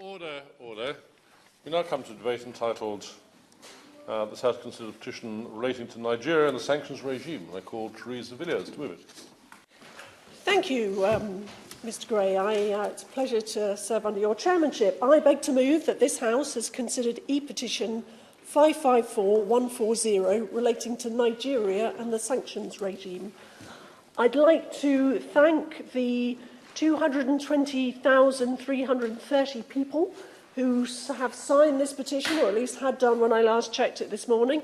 Order, order. We now come to a debate entitled This House considers a petition relating to Nigeria and the sanctions regime. I call Teresa Villiers to move it. Thank you, Mr Gray. It's a pleasure to serve under your chairmanship. I beg to move that this House has considered e-petition 554140 relating to Nigeria and the sanctions regime. I'd like to thank the 220,330 people who have signed this petition, or at least had done when I last checked it this morning,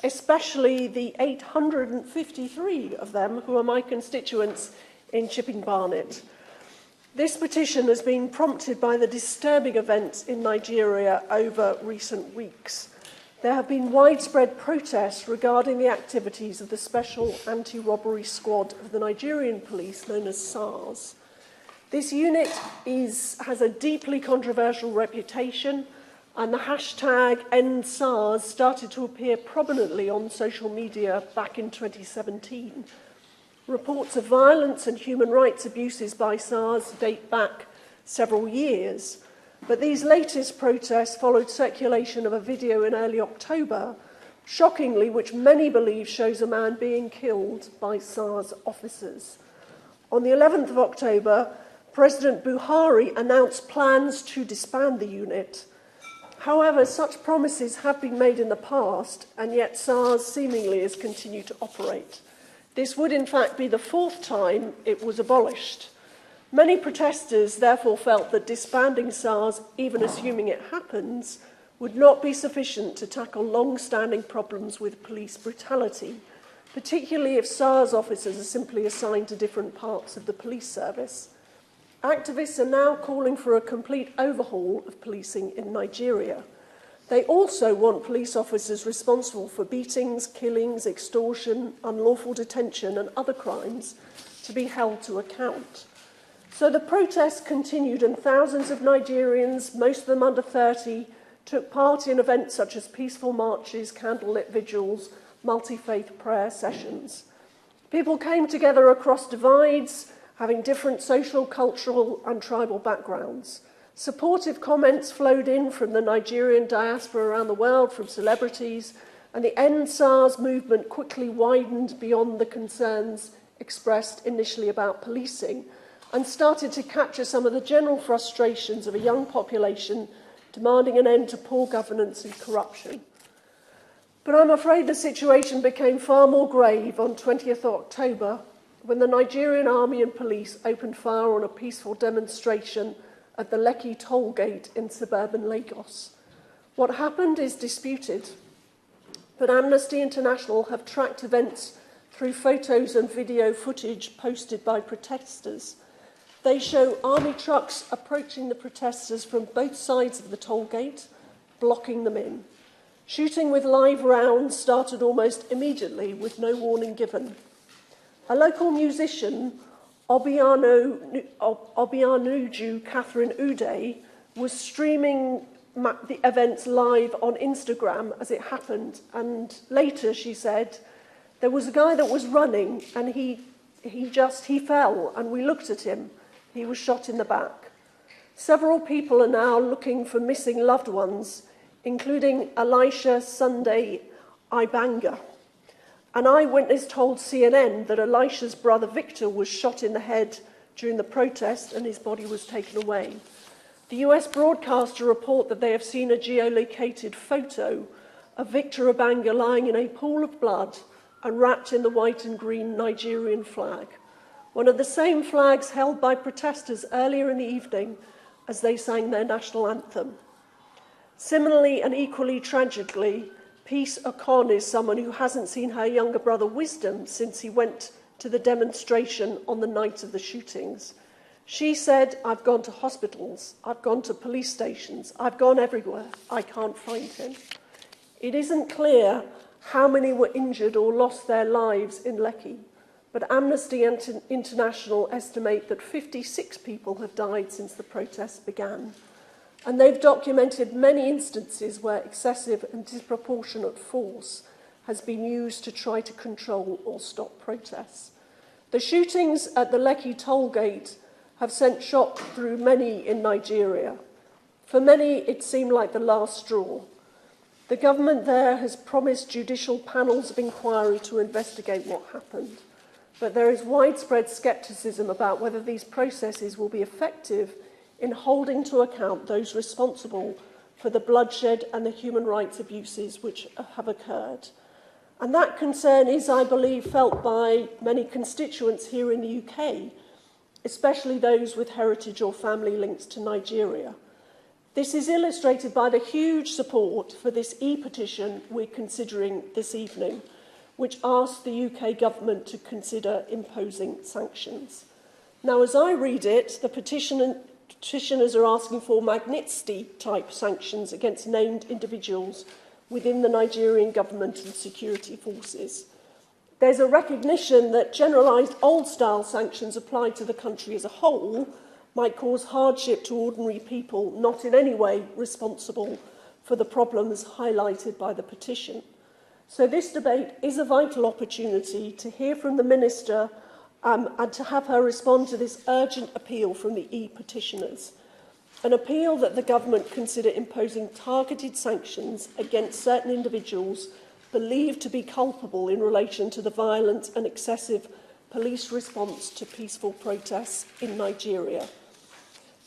especially the 853 of them who are my constituents in Chipping Barnet. This petition has been prompted by the disturbing events in Nigeria over recent weeks. There have been widespread protests regarding the activities of the Special Anti-Robbery Squad of the Nigerian police, known as SARS. This unit has a deeply controversial reputation, and the hashtag EndSARS started to appear prominently on social media back in 2017. Reports of violence and human rights abuses by SARS date back several years, but these latest protests followed circulation of a video in early October, shockingly, which many believe shows a man being killed by SARS officers. On the 11th of October, President Buhari announced plans to disband the unit. However, such promises have been made in the past, and yet SARS seemingly has continued to operate. This would in fact be the fourth time it was abolished. Many protesters therefore felt that disbanding SARS, even assuming it happens, would not be sufficient to tackle long-standing problems with police brutality, particularly if SARS officers are simply assigned to different parts of the police service. Activists are now calling for a complete overhaul of policing in Nigeria. They also want police officers responsible for beatings, killings, extortion, unlawful detention and other crimes to be held to account. So the protests continued, and thousands of Nigerians, most of them under 30, took part in events such as peaceful marches, candlelit vigils, multi-faith prayer sessions. People came together across divides, having different social, cultural and tribal backgrounds. Supportive comments flowed in from the Nigerian diaspora around the world, from celebrities, and the EndSARS movement quickly widened beyond the concerns expressed initially about policing and started to capture some of the general frustrations of a young population demanding an end to poor governance and corruption. But I'm afraid the situation became far more grave on 20th October, when the Nigerian army and police opened fire on a peaceful demonstration at the Lekki toll gate in suburban Lagos. What happened is disputed, but Amnesty International have tracked events through photos and video footage posted by protesters. They show army trucks approaching the protesters from both sides of the toll gate, blocking them in. Shooting with live rounds started almost immediately with no warning given. A local musician, Obianuju Catherine Ude, was streaming the events live on Instagram as it happened, and later she said, there was a guy that was running and he fell and we looked at him. He was shot in the back. Several people are now looking for missing loved ones, including Elisha Sunday Ibanga. An eyewitness told CNN that Elisha's brother Victor was shot in the head during the protest and his body was taken away. The US broadcaster report that they have seen a geolocated photo of Victor Ibanga lying in a pool of blood and wrapped in the white and green Nigerian flag, one of the same flags held by protesters earlier in the evening as they sang their national anthem. Similarly and equally tragically, Peace Okon is someone who hasn't seen her younger brother Wisdom since he went to the demonstration on the night of the shootings. She said, I've gone to hospitals, I've gone to police stations, I've gone everywhere, I can't find him. It isn't clear how many were injured or lost their lives in Lekki, but Amnesty International estimate that 56 people have died since the protests began. And they've documented many instances where excessive and disproportionate force has been used to try to control or stop protests. The shootings at the Lekki toll gate have sent shock through many in Nigeria. For many, it seemed like the last straw. The government there has promised judicial panels of inquiry to investigate what happened, but there is widespread scepticism about whether these processes will be effective in holding to account those responsible for the bloodshed and the human rights abuses which have occurred. And that concern is, I believe, felt by many constituents here in the UK, especially those with heritage or family links to Nigeria. This is illustrated by the huge support for this e-petition we're considering this evening, which asks the UK government to consider imposing sanctions. Now, as I read it, the petitioners are asking for Magnitsky-type sanctions against named individuals within the Nigerian government and security forces. There's a recognition that generalised old-style sanctions applied to the country as a whole might cause hardship to ordinary people not in any way responsible for the problems highlighted by the petition. So this debate is a vital opportunity to hear from the Minister and to have her respond to this urgent appeal from the e-petitioners. An appeal that the government consider imposing targeted sanctions against certain individuals believed to be culpable in relation to the violent and excessive police response to peaceful protests in Nigeria.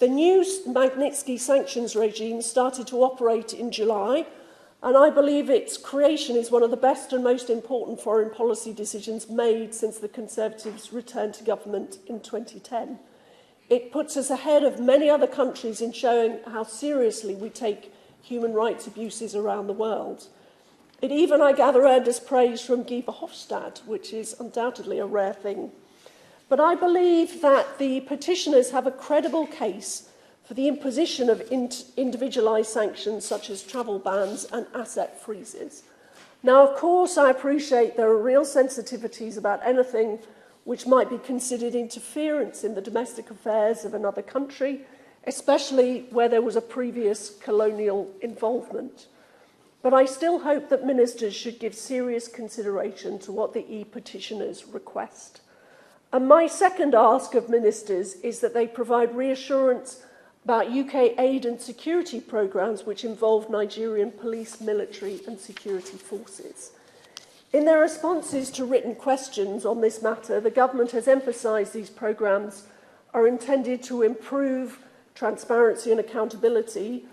The new Magnitsky sanctions regime started to operate in July, and I believe its creation is one of the best and most important foreign policy decisions made since the Conservatives returned to government in 2010. It puts us ahead of many other countries in showing how seriously we take human rights abuses around the world. It even, I gather, earned us praise from Guy Verhofstadt, which is undoubtedly a rare thing. But I believe that the petitioners have a credible case for the imposition of individualised sanctions such as travel bans and asset freezes. Now, of course, I appreciate there are real sensitivities about anything which might be considered interference in the domestic affairs of another country, especially where there was a previous colonial involvement. But I still hope that ministers should give serious consideration to what the e-petitioners request. And my second ask of ministers is that they provide reassurance about UK aid and security programmes which involve Nigerian police, military and security forces. In their responses to written questions on this matter, the government has emphasised these programmes are intended to improve transparency and accountability,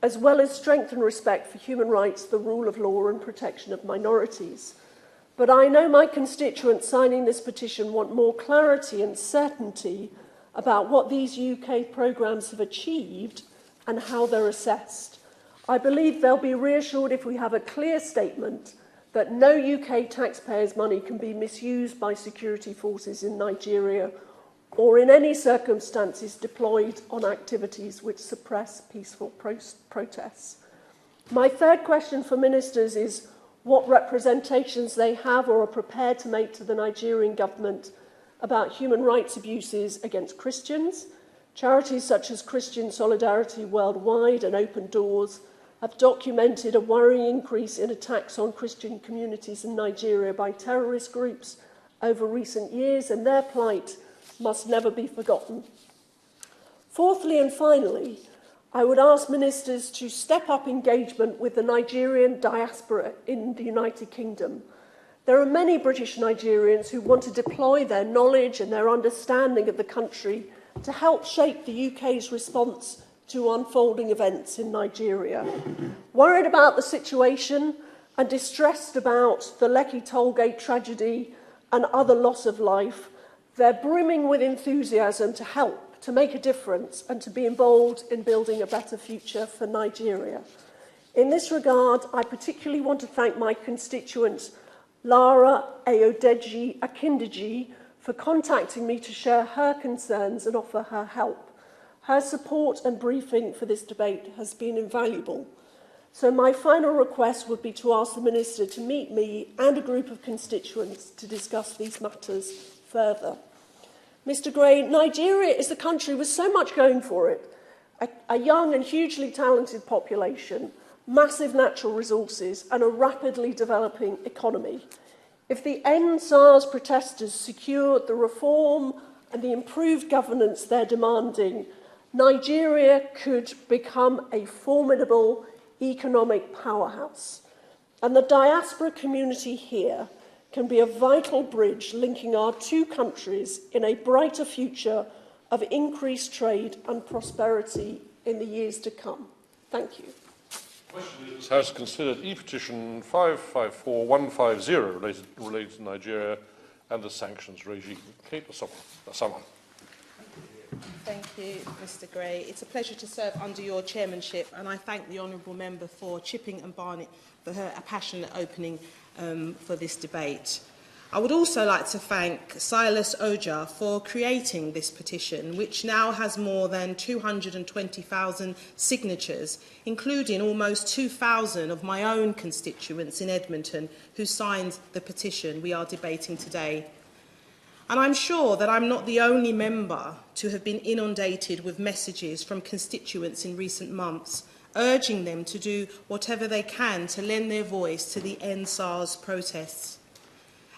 as well as strengthen respect for human rights, the rule of law and protection of minorities. But I know my constituents signing this petition want more clarity and certainty about what these UK programmes have achieved and how they're assessed. I believe they'll be reassured if we have a clear statement that no UK taxpayers' money can be misused by security forces in Nigeria or in any circumstances deployed on activities which suppress peaceful protests. My third question for ministers is what representations they have or are prepared to make to the Nigerian government about human rights abuses against Christians. Charities such as Christian Solidarity Worldwide and Open Doors have documented a worrying increase in attacks on Christian communities in Nigeria by terrorist groups over recent years, and their plight must never be forgotten. Fourthly and finally, I would ask ministers to step up engagement with the Nigerian diaspora in the United Kingdom. There are many British Nigerians who want to deploy their knowledge and their understanding of the country to help shape the UK's response to unfolding events in Nigeria. Worried about the situation and distressed about the Lekki Tollgate tragedy and other loss of life, they're brimming with enthusiasm to help, to make a difference and to be involved in building a better future for Nigeria. In this regard, I particularly want to thank my constituent Lara Ayodeji Akindeji for contacting me to share her concerns and offer her help. Her support and briefing for this debate has been invaluable. So my final request would be to ask the Minister to meet me and a group of constituents to discuss these matters further. Mr Gray, Nigeria is a country with so much going for it. A young and hugely talented population, massive natural resources and a rapidly developing economy. If the EndSARS protesters secured the reform and the improved governance they're demanding, Nigeria could become a formidable economic powerhouse, and the diaspora community here can be a vital bridge linking our two countries in a brighter future of increased trade and prosperity in the years to come. Thank you. The question is, this House considered e-petition 554150 related to Nigeria and the sanctions regime. Kate or someone? Thank you, Mr Gray. It's a pleasure to serve under your chairmanship, and I thank the honourable member for Chipping and Barnett for her passionate opening for this debate. I would also like to thank Silas Oja for creating this petition, which now has more than 220,000 signatures, including almost 2,000 of my own constituents in Edmonton who signed the petition we are debating today. And I'm sure that I'm not the only member to have been inundated with messages from constituents in recent months, urging them to do whatever they can to lend their voice to the EndSARS protests.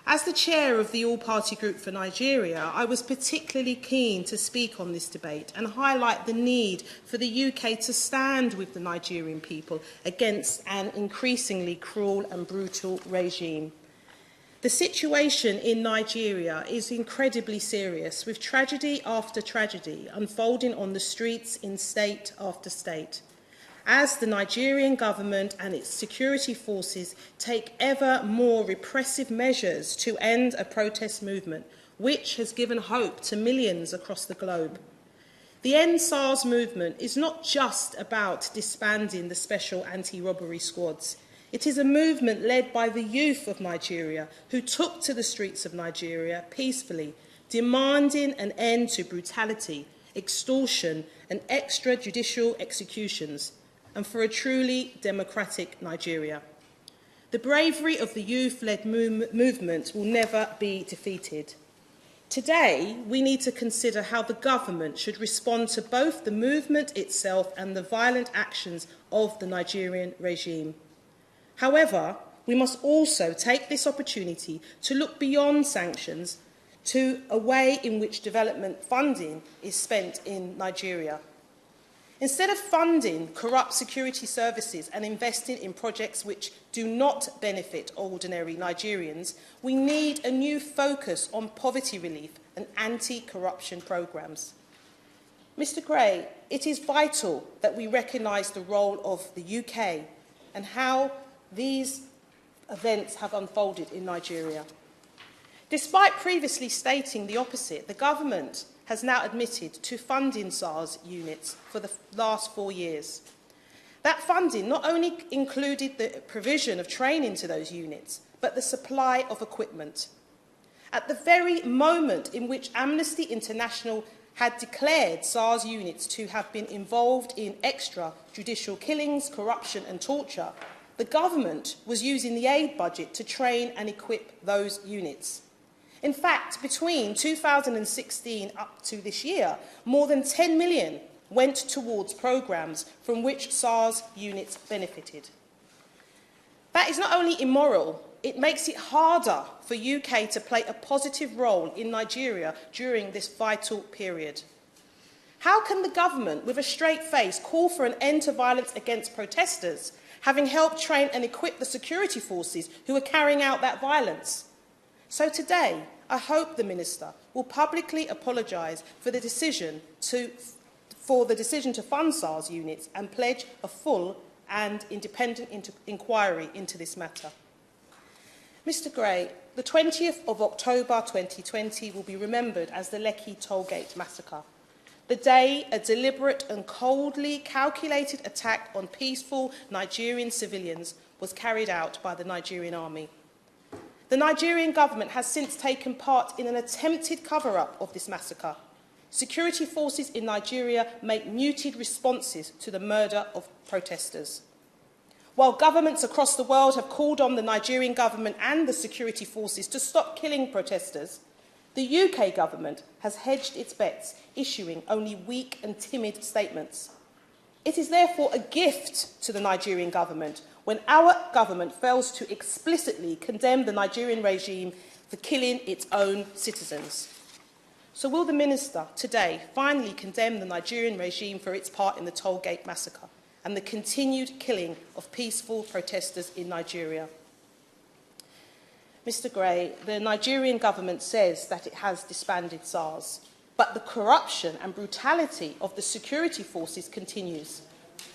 As the chair of the All-Party Group for Nigeria, I was particularly keen to speak on this debate and highlight the need for the UK to stand with the Nigerian people against an increasingly cruel and brutal regime. The situation in Nigeria is incredibly serious, with tragedy after tragedy unfolding on the streets in state after state, as the Nigerian government and its security forces take ever more repressive measures to end a protest movement, which has given hope to millions across the globe. The EndSARS movement is not just about disbanding the special anti-robbery squads. It is a movement led by the youth of Nigeria who took to the streets of Nigeria peacefully, demanding an end to brutality, extortion and extrajudicial executions, and for a truly democratic Nigeria. The bravery of the youth-led movement will never be defeated. Today, we need to consider how the government should respond to both the movement itself and the violent actions of the Nigerian regime. However, we must also take this opportunity to look beyond sanctions to a way in which development funding is spent in Nigeria. Instead of funding corrupt security services and investing in projects which do not benefit ordinary Nigerians, we need a new focus on poverty relief and anti-corruption programmes. Mr Gray, it is vital that we recognise the role of the UK and how these events have unfolded in Nigeria. Despite previously stating the opposite, the government has now admitted to funding SARS units for the last 4 years. That funding not only included the provision of training to those units, but the supply of equipment. At the very moment in which Amnesty International had declared SARS units to have been involved in extrajudicial killings, corruption and torture, the government was using the aid budget to train and equip those units. In fact, between 2016 up to this year, more than 10 million went towards programmes from which SARS units benefited. That is not only immoral, it makes it harder for UK to play a positive role in Nigeria during this vital period. How can the government, with a straight face, call for an end to violence against protesters, having helped train and equip the security forces who are carrying out that violence? So today, I hope the Minister will publicly apologise for the decision to fund SARS units and pledge a full and independent inquiry into this matter. Mr Gray, the 20th of October 2020 will be remembered as the Lekki Tollgate massacre, the day a deliberate and coldly calculated attack on peaceful Nigerian civilians was carried out by the Nigerian army. The Nigerian government has since taken part in an attempted cover-up of this massacre. Security forces in Nigeria make muted responses to the murder of protesters. While governments across the world have called on the Nigerian government and the security forces to stop killing protesters, the UK government has hedged its bets, issuing only weak and timid statements. It is therefore a gift to the Nigerian government when our government fails to explicitly condemn the Nigerian regime for killing its own citizens. So will the Minister today finally condemn the Nigerian regime for its part in the Tollgate massacre and the continued killing of peaceful protesters in Nigeria? Mr. Gray, the Nigerian government says that it has disbanded SARS, but the corruption and brutality of the security forces continues.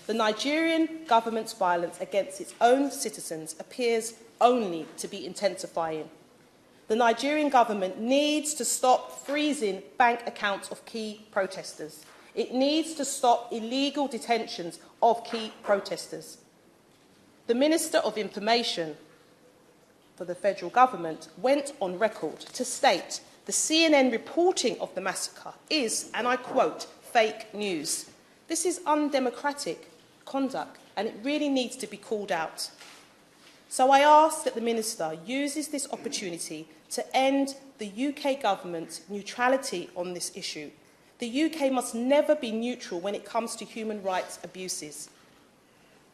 The Nigerian government's violence against its own citizens appears only to be intensifying. The Nigerian government needs to stop freezing bank accounts of key protesters. It needs to stop illegal detentions of key protesters. The Minister of Information for the federal government went on record to state the CNN reporting of the massacre is, and I quote, fake news. This is undemocratic conduct, and it really needs to be called out. So I ask that the Minister uses this opportunity to end the UK government's neutrality on this issue. The UK must never be neutral when it comes to human rights abuses.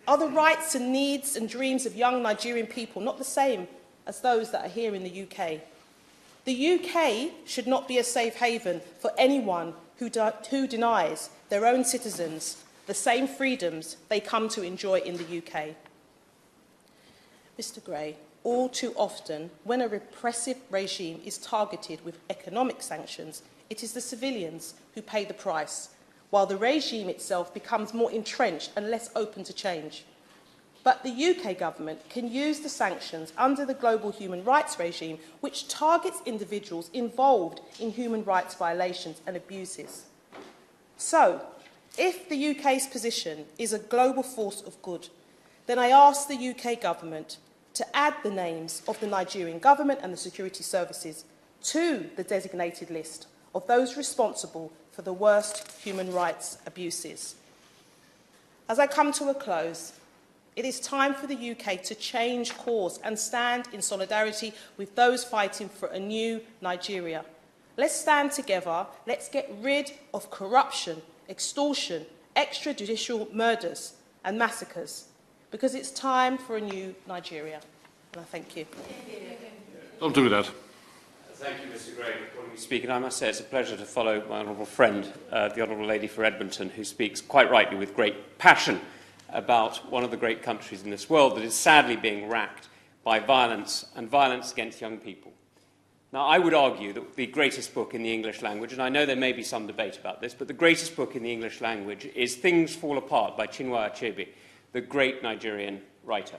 Are the rights and needs and dreams of young Nigerian people not the same as those that are here in the UK? The UK should not be a safe haven for anyone who denies their own citizens the same freedoms they come to enjoy in the UK. Mr. Gray, all too often, when a repressive regime is targeted with economic sanctions, it is the civilians who pay the price, while the regime itself becomes more entrenched and less open to change. But the UK government can use the sanctions under the global human rights regime, which targets individuals involved in human rights violations and abuses. So, if the UK's position is a global force of good, then I ask the UK government to add the names of the Nigerian government and the security services to the designated list of those responsible for the worst human rights abuses. As I come to a close, it is time for the UK to change course and stand in solidarity with those fighting for a new Nigeria. Let's stand together. Let's get rid of corruption, extortion, extrajudicial murders and massacres, because it's time for a new Nigeria. And I thank you. Don't do that. Thank you, Mr. Gray, for calling me to speak. And I must say it's a pleasure to follow my honourable friend, the Honourable Lady for Edmonton, who speaks quite rightly with great passion about one of the great countries in this world that is sadly being racked by violence, and violence against young people. Now, I would argue that the greatest book in the English language, and I know there may be some debate about this, but the greatest book in the English language is Things Fall Apart by Chinua Achebe, the great Nigerian writer.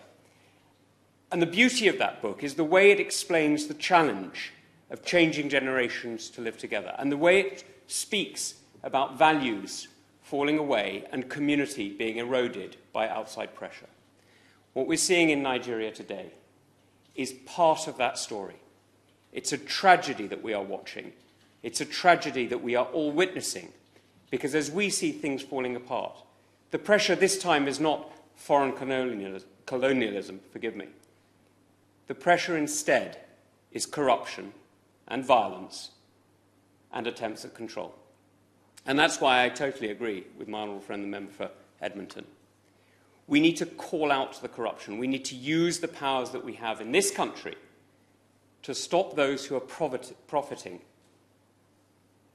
And the beauty of that book is the way it explains the challenge of changing generations to live together, and the way it speaks about values falling away and community being eroded by outside pressure. What we're seeing in Nigeria today is part of that story. It's a tragedy that we are watching. It's a tragedy that we are all witnessing, because as we see things falling apart, the pressure this time is not foreign colonialism, forgive me. The pressure instead is corruption and violence and attempts at control. And that's why I totally agree with my honourable friend, the member for Edmonton. We need to call out the corruption. We need to use the powers that we have in this country to stop those who are profiting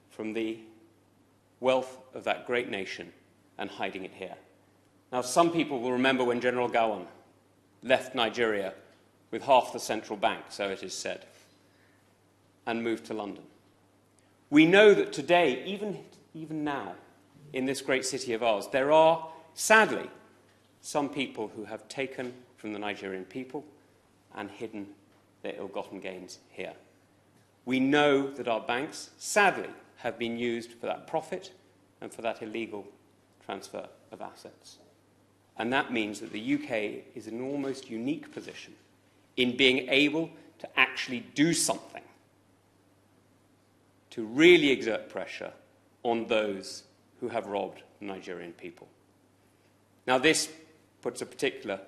from the wealth of that great nation and hiding it here. Now, some people will remember when General Gowon left Nigeria with half the central bank, so it is said, and moved to London. We know that today, even now, in this great city of ours, there are, sadly, some people who have taken from the Nigerian people and hidden their ill-gotten gains here. We know that our banks, sadly, have been used for that profit and for that illegal transfer of assets. And that means that the UK is in an almost unique position in being able to actually do something to really exert pressure on those who have robbed the Nigerian people. Now, this puts a particular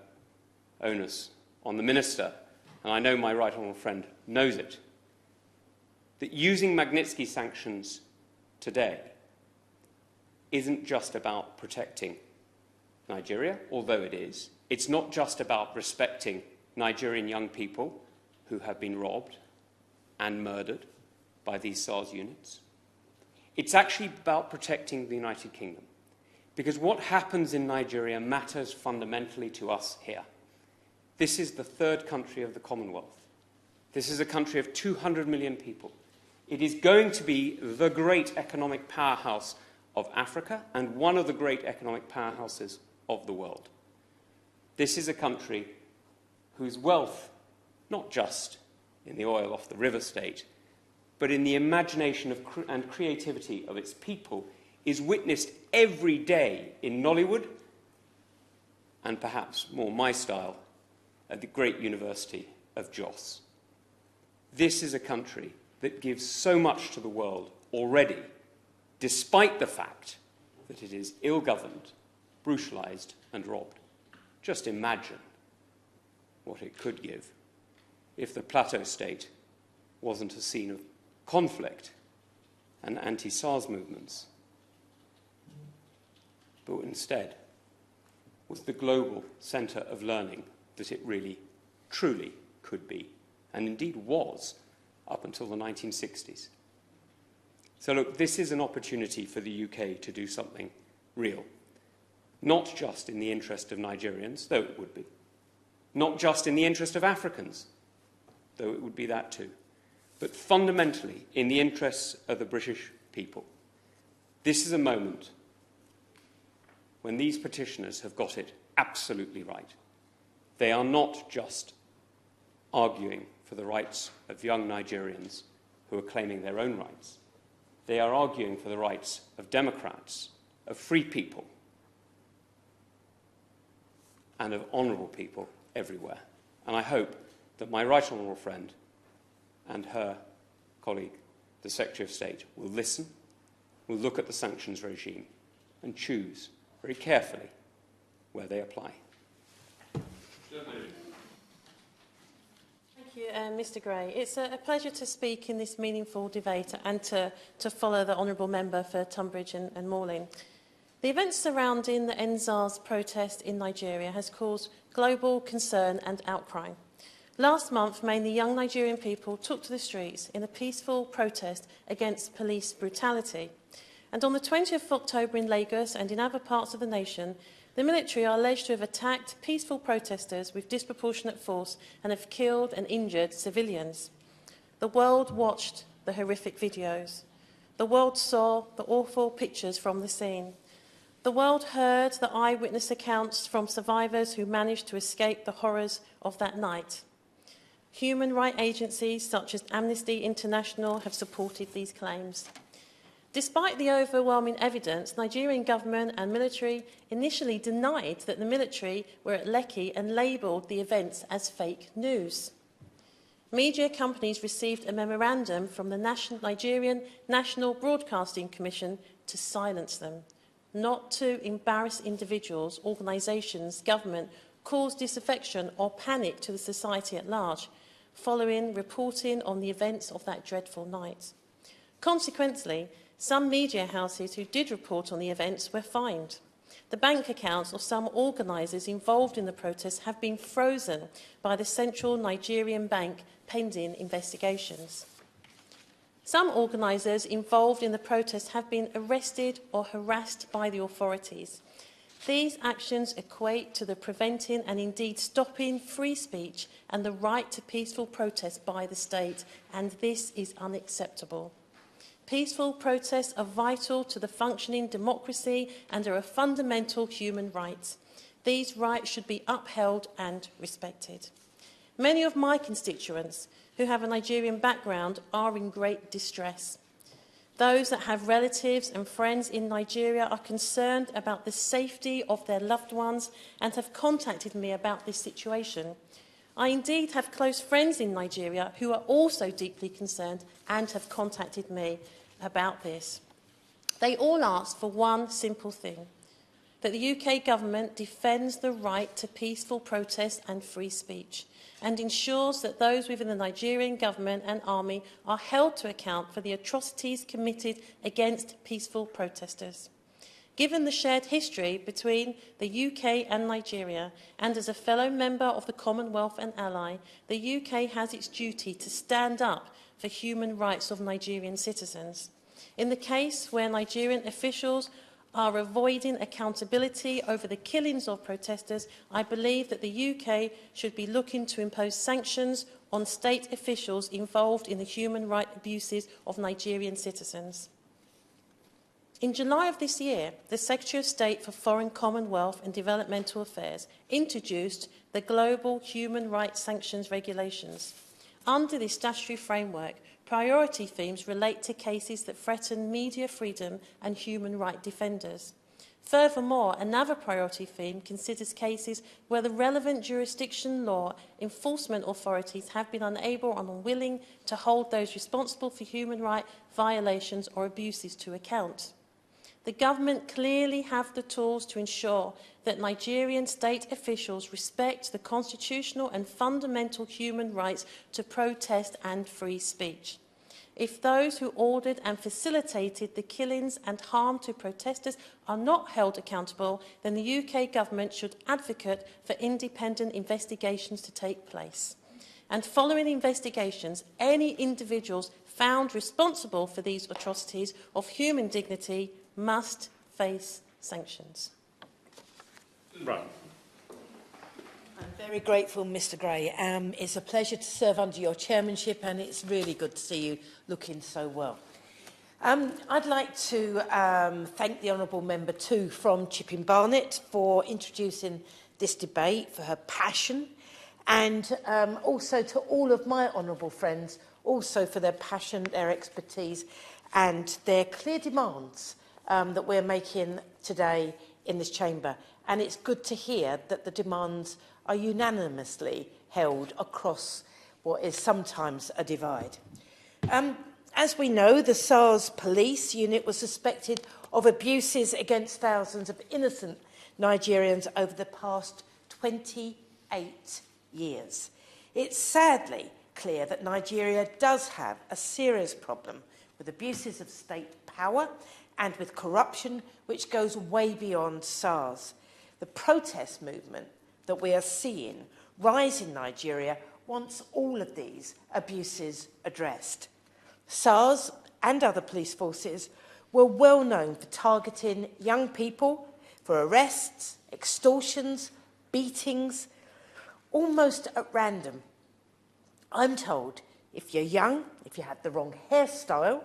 onus on the Minister, and I know my right honourable friend knows it, that using Magnitsky sanctions today isn't just about protecting Nigeria, although it is. It's not just about respecting Nigerian young people who have been robbed and murdered by these SARS units. It's actually about protecting the United Kingdom. Because what happens in Nigeria matters fundamentally to us here. This is the third country of the Commonwealth. This is a country of 200 million people. It is going to be the great economic powerhouse of Africa and one of the great economic powerhouses of the world. This is a country whose wealth, not just in the oil off the river state, but in the imagination and creativity of its people, is witnessed every day in Nollywood, and perhaps more my style, at the great University of Jos. This is a country that gives so much to the world already, despite the fact that it is ill-governed, brutalised and robbed. Just imagine what it could give if the plateau state wasn't a scene of conflict and anti-SARS movements, but instead was the global centre of learning that it really, truly could be, and indeed was up until the 1960s. So look, this is an opportunity for the UK to do something real, not just in the interest of Nigerians, though it would be, not just in the interest of Africans, though it would be that too, but fundamentally in the interests of the British people. This is a moment when these petitioners have got it absolutely right. They are not just arguing for the rights of young Nigerians who are claiming their own rights. They are arguing for the rights of Democrats, of free people, and of honourable people everywhere. And I hope that my right honourable friend and her colleague, the Secretary of State, will listen, will look at the sanctions regime and choose very carefully where they apply. Thank you, Mr Gray. It's a pleasure to speak in this meaningful debate and to follow the honourable member for Tunbridge and Morling. The events surrounding the EndSARS protest in Nigeria has caused global concern and outcry. Last month, mainly young Nigerian people took to the streets in a peaceful protest against police brutality. And on the 20th of October in Lagos and in other parts of the nation, the military are alleged to have attacked peaceful protesters with disproportionate force and have killed and injured civilians. The world watched the horrific videos. The world saw the awful pictures from the scene. The world heard the eyewitness accounts from survivors who managed to escape the horrors of that night. Human rights agencies such as Amnesty International have supported these claims. Despite the overwhelming evidence, Nigerian government and military initially denied that the military were at Lekki and labelled the events as fake news. Media companies received a memorandum from the Nigerian National Broadcasting Commission to silence them, not to embarrass individuals, organisations, government, cause disaffection or panic to the society at large, following reporting on the events of that dreadful night. Consequently, some media houses who did report on the events were fined. The bank accounts of some organisers involved in the protests have been frozen by the Central Nigerian Bank pending investigations. Some organisers involved in the protests have been arrested or harassed by the authorities. These actions equate to the preventing and indeed stopping free speech and the right to peaceful protest by the state, and this is unacceptable. Peaceful protests are vital to the functioning democracy and are a fundamental human right. These rights should be upheld and respected. Many of my constituents who have a Nigerian background are in great distress. Those that have relatives and friends in Nigeria are concerned about the safety of their loved ones and have contacted me about this situation. I indeed have close friends in Nigeria who are also deeply concerned and have contacted me about this. They all ask for one simple thing, that the UK government defends the right to peaceful protest and free speech and ensures that those within the Nigerian government and army are held to account for the atrocities committed against peaceful protesters. Given the shared history between the UK and Nigeria, and as a fellow member of the Commonwealth and ally, the UK has its duty to stand up for human rights of Nigerian citizens. In the case where Nigerian officials are avoiding accountability over the killings of protesters, I believe that the UK should be looking to impose sanctions on state officials involved in the human rights abuses of Nigerian citizens. In July of this year, the Secretary of State for Foreign Commonwealth and Developmental Affairs introduced the Global Human Rights Sanctions Regulations. Under this statutory framework, priority themes relate to cases that threaten media freedom and human rights defenders. Furthermore, another priority theme considers cases where the relevant jurisdiction law enforcement authorities have been unable or unwilling to hold those responsible for human rights violations or abuses to account. The government clearly have the tools to ensure that Nigerian state officials respect the constitutional and fundamental human rights to protest and free speech. If those who ordered and facilitated the killings and harm to protesters are not held accountable, then the UK government should advocate for independent investigations to take place. And following investigations, any individuals found responsible for these atrocities of human dignity must face sanctions. Right. I'm very grateful, Mr Gray. It's a pleasure to serve under your chairmanship, and it's really good to see you looking so well. I'd like to thank the Honourable Member too from Chipping Barnet for introducing this debate, for her passion, and also to all of my honourable friends, also for their passion, their expertise, and their clear demands that we're making today in this chamber. And it's good to hear that the demands are unanimously held across what is sometimes a divide. As we know, the SARS police unit was suspected of abuses against thousands of innocent Nigerians over the past 28 years. It's sadly clear that Nigeria does have a serious problem with abuses of state power and with corruption which goes way beyond SARS. The protest movement that we are seeing rise in Nigeria wants all of these abuses addressed. SARS and other police forces were well known for targeting young people, for arrests, extortions, beatings, almost at random. I'm told if you're young, if you have the wrong hairstyle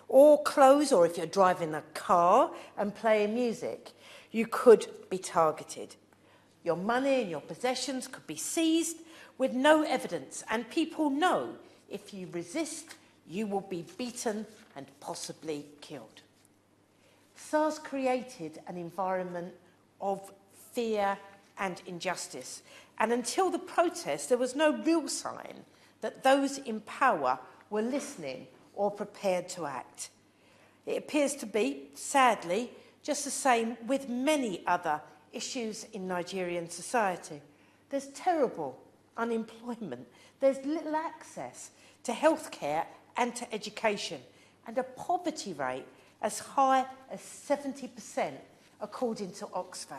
or clothes, or if you're driving a car and playing music, you could be targeted. Your money and your possessions could be seized with no evidence, and people know if you resist, you will be beaten and possibly killed. SARS created an environment of fear and injustice, and until the protest, there was no real sign that those in power were listening or prepared to act. It appears to be, sadly, just the same with many other issues in Nigerian society. There's terrible unemployment, there's little access to healthcare and to education, and a poverty rate as high as 70%, according to Oxfam.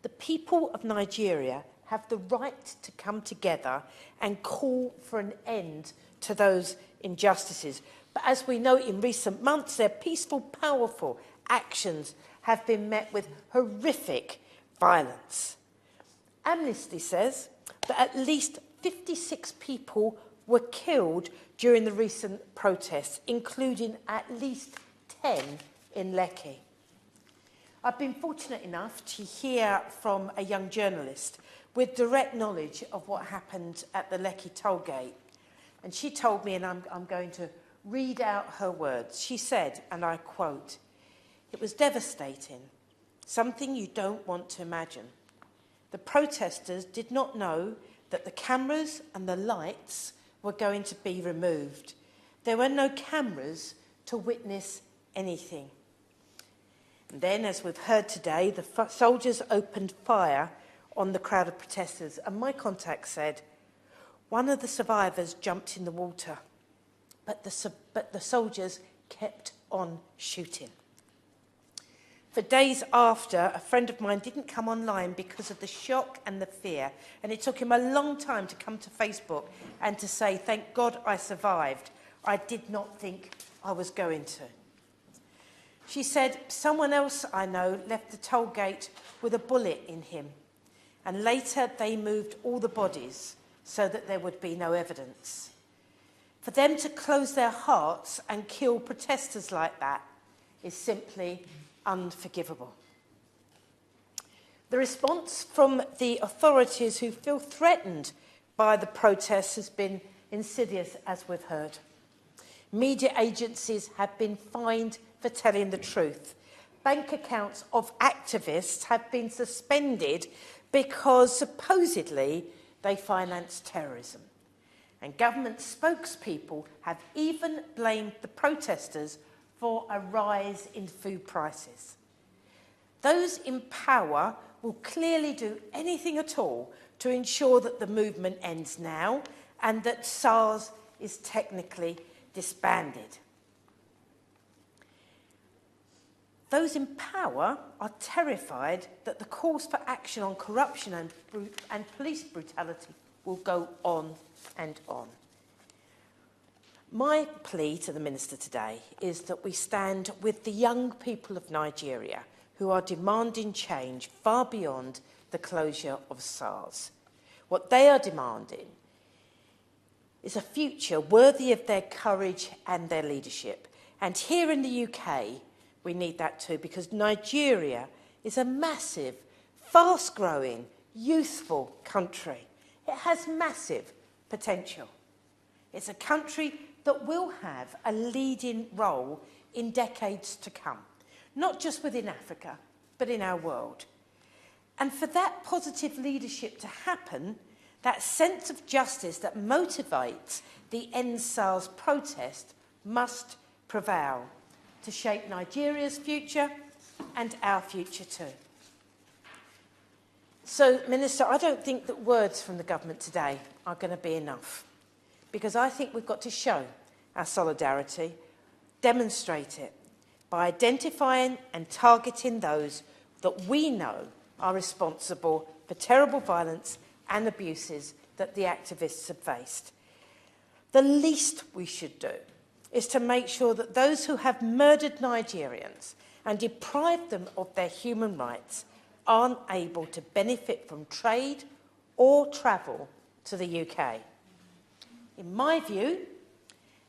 The people of Nigeria have the right to come together and call for an end to those injustices. But as we know, in recent months, their peaceful, powerful actions have been met with horrific violence. Amnesty says that at least 56 people were killed during the recent protests, including at least 10 in Lekki. I've been fortunate enough to hear from a young journalist with direct knowledge of what happened at the Lekki toll gate. And she told me, and I'm going to read out her words. She said, and I quote, "It was devastating, something you don't want to imagine. The protesters did not know that the cameras and the lights were going to be removed. There were no cameras to witness anything." And then, as we've heard today, the soldiers opened fire on the crowd of protesters, and my contact said one of the survivors jumped in the water, but the soldiers kept on shooting. For days after, a friend of mine didn't come online because of the shock and the fear, and it took him a long time to come to Facebook and to say, "Thank God I survived. I did not think I was going to. She said, someone else I know left the toll gate with a bullet in him, and later they moved all the bodies so that there would be no evidence. For them to close their hearts and kill protesters like that is simply unforgivable. The response from the authorities who feel threatened by the protests has been insidious, as we've heard. Media agencies have been fined for telling the truth. Bank accounts of activists have been suspended because supposedly they finance terrorism. And government spokespeople have even blamed the protesters for a rise in food prices. Those in power will clearly do anything at all to ensure that the movement ends now and that SARS is technically disbanded. Those in power are terrified that the calls for action on corruption and police brutality will go on and on. My plea to the Minister today is that we stand with the young people of Nigeria who are demanding change far beyond the closure of SARS. What they are demanding is a future worthy of their courage and their leadership. And here in the UK, we need that too, because Nigeria is a massive, fast-growing, youthful country. It has massive potential. It's a country that will have a leading role in decades to come, not just within Africa, but in our world. And for that positive leadership to happen, that sense of justice that motivates the EndSARS protest must prevail to shape Nigeria's future and our future too. So, Minister, I don't think that words from the government today are going to be enough, because I think we've got to show our solidarity, demonstrate it, by identifying and targeting those that we know are responsible for terrible violence and abuses that the activists have faced. The least we should do is to make sure that those who have murdered Nigerians and deprived them of their human rights aren't able to benefit from trade or travel to the UK. In my view,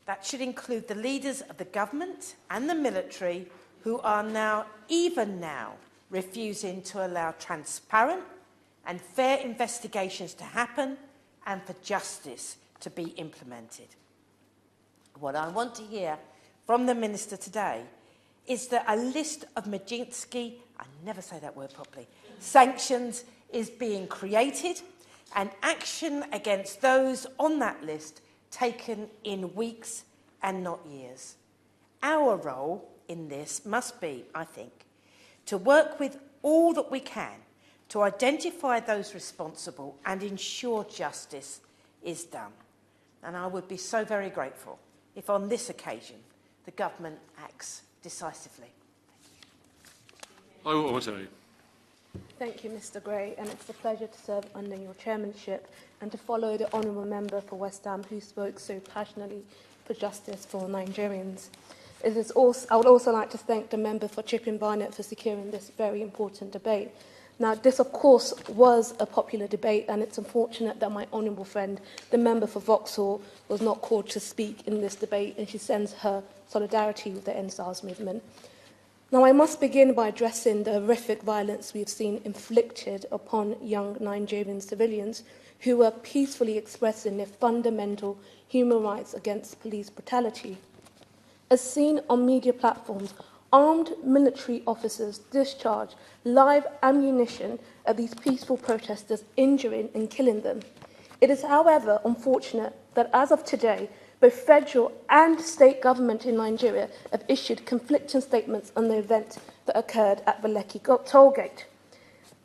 that should include the leaders of the government and the military who are now, even now, refusing to allow transparent and fair investigations to happen and for justice to be implemented. What I want to hear from the Minister today is that a list of Majinsky, I never say that word properly, sanctions is being created and action against those on that list taken in weeks and not years. Our role in this must be, I think, to work with all that we can to identify those responsible and ensure justice is done. And I would be so very grateful if on this occasion the government acts decisively. Thank you, Mr Gray, and it's a pleasure to serve under your chairmanship and to follow the honourable member for West Ham who spoke so passionately for justice for Nigerians. I would also like to thank the member for Chipping Barnett for securing this very important debate. Now, this, of course, was a popular debate, and it's unfortunate that my honourable friend, the member for Vauxhall, was not called to speak in this debate, and she sends her solidarity with the EndSARS movement. Now, I must begin by addressing the horrific violence we've seen inflicted upon young Nigerian civilians who were peacefully expressing their fundamental human rights against police brutality. As seen on media platforms, armed military officers discharge live ammunition at these peaceful protesters, injuring and killing them. It is, however, unfortunate that as of today, both federal and state government in Nigeria have issued conflicting statements on the event that occurred at the Lekki tollgate.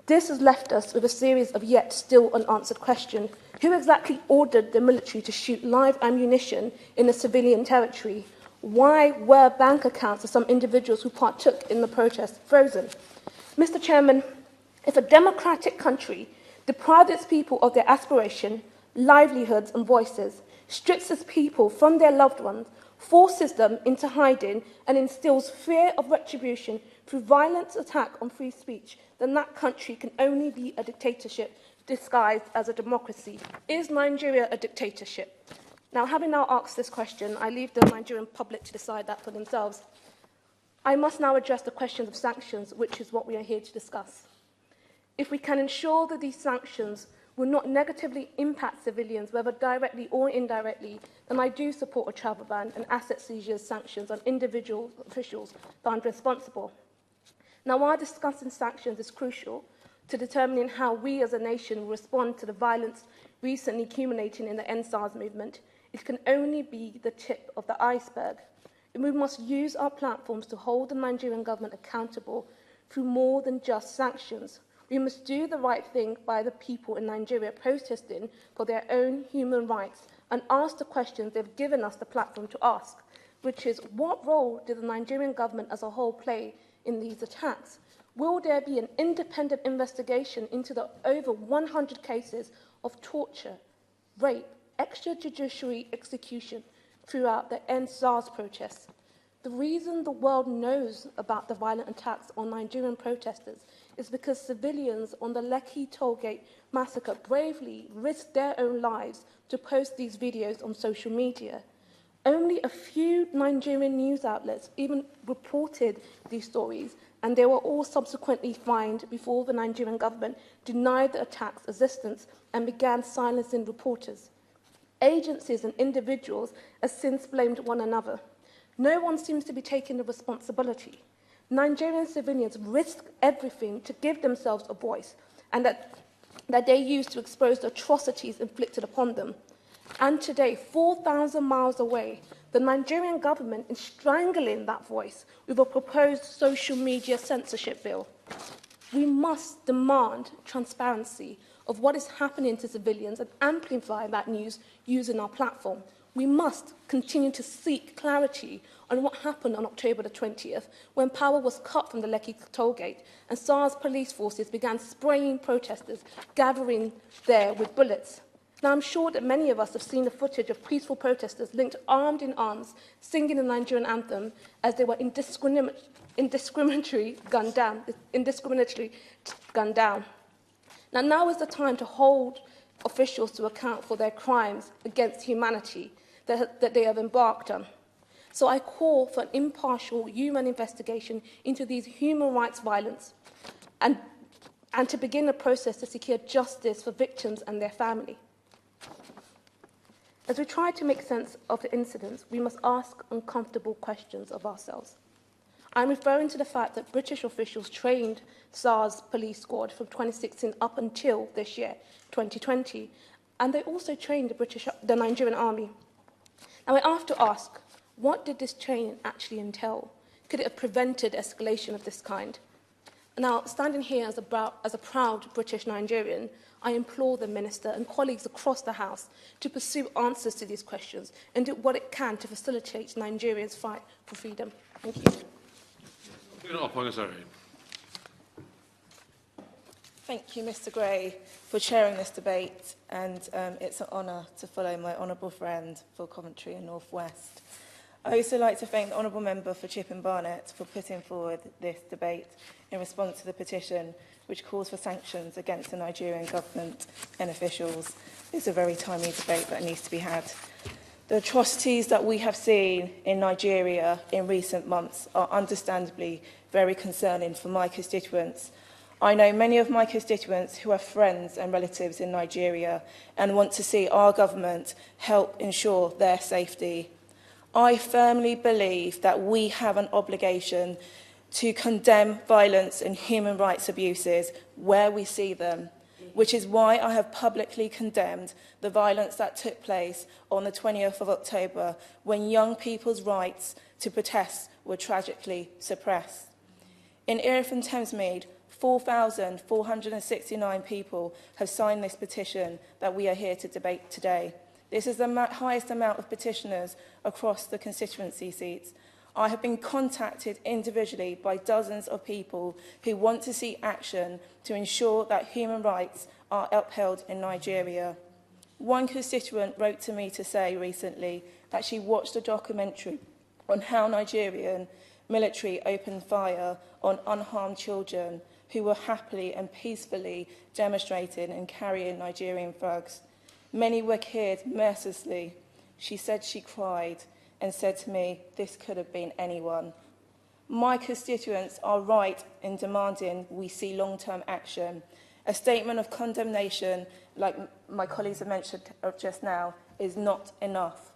This has left us with a series of yet still unanswered questions. Who exactly ordered the military to shoot live ammunition in a civilian territory? Why were bank accounts of some individuals who partook in the protest frozen? Mr Chairman, if a democratic country deprives its people of their aspiration, livelihoods and voices, strips its people from their loved ones, forces them into hiding and instills fear of retribution through violent attack on free speech, then that country can only be a dictatorship disguised as a democracy. Is Nigeria a dictatorship? Now, having now asked this question, I leave the Nigerian public to decide that for themselves. I must now address the question of sanctions, which is what we are here to discuss. If we can ensure that these sanctions will not negatively impact civilians, whether directly or indirectly, then I do support a travel ban and asset seizure sanctions on individual officials found responsible. Now, while discussing sanctions is crucial to determining how we as a nation will respond to the violence recently accumulating in the EndSARS movement, it can only be the tip of the iceberg. And we must use our platforms to hold the Nigerian government accountable through more than just sanctions. We must do the right thing by the people in Nigeria protesting for their own human rights and ask the questions they've given us the platform to ask, which is, what role did the Nigerian government as a whole play in these attacks? Will there be an independent investigation into the over 100 cases of torture, rape, extrajudicial execution throughout the EndSARS protests? The reason the world knows about the violent attacks on Nigerian protesters is because civilians on the Lekki Tollgate massacre bravely risked their own lives to post these videos on social media. Only a few Nigerian news outlets even reported these stories, and they were all subsequently fined before the Nigerian government denied the attack's existence and began silencing reporters. Agencies and individuals have since blamed one another. No one seems to be taking the responsibility. Nigerian civilians risk everything to give themselves a voice, and that they use to expose the atrocities inflicted upon them. And today, 4,000 miles away, the Nigerian government is strangling that voice with a proposed social media censorship bill. We must demand transparency of what is happening to civilians and amplify that news using our platform. We must continue to seek clarity on what happened on October the 20th, when power was cut from the Lekki Tollgate and SARS police forces began spraying protesters gathering there with bullets. Now, I'm sure that many of us have seen the footage of peaceful protesters linked armed in arms, singing the Nigerian anthem as they were indiscriminately gunned down. Now is the time to hold officials to account for their crimes against humanity that they have embarked on. So I call for an impartial human investigation into these human rights violence and to begin a process to secure justice for victims and their family. As we try to make sense of the incidents, we must ask uncomfortable questions of ourselves. I'm referring to the fact that British officials trained SARS police squad from 2016 up until this year, 2020, and they also trained the Nigerian army. Now, I have to ask, what did this training actually entail? Could it have prevented escalation of this kind? Now, standing here as a proud British Nigerian, I implore the Minister and colleagues across the House to pursue answers to these questions and do what it can to facilitate Nigerians' fight for freedom. Thank you. Thank you, Mr. Gray, for chairing this debate, and it's an honour to follow my honourable friend for Coventry and North West. I also like to thank the honourable member for Chipping Barnett for putting forward this debate in response to the petition which calls for sanctions against the Nigerian government and officials. It's a very timely debate that needs to be had. The atrocities that we have seen in Nigeria in recent months are understandably very concerning for my constituents. I know many of my constituents who have friends and relatives in Nigeria and want to see our government help ensure their safety. I firmly believe that we have an obligation to condemn violence and human rights abuses where we see them, which is why I have publicly condemned the violence that took place on the 20th of October when young people's rights to protest were tragically suppressed. In Erith and Thamesmead, 4,469 people have signed this petition that we are here to debate today. This is the highest amount of petitioners across the constituency seats. I have been contacted individually by dozens of people who want to see action to ensure that human rights are upheld in Nigeria. One constituent wrote to me to say recently that she watched a documentary on how Nigerian military opened fire on unharmed children who were happily and peacefully demonstrating and carrying Nigerian flags. Many were killed mercilessly. She said she cried and said to me, "This could have been anyone." My constituents are right in demanding we see long-term action. A statement of condemnation, like my colleagues have mentioned just now, is not enough.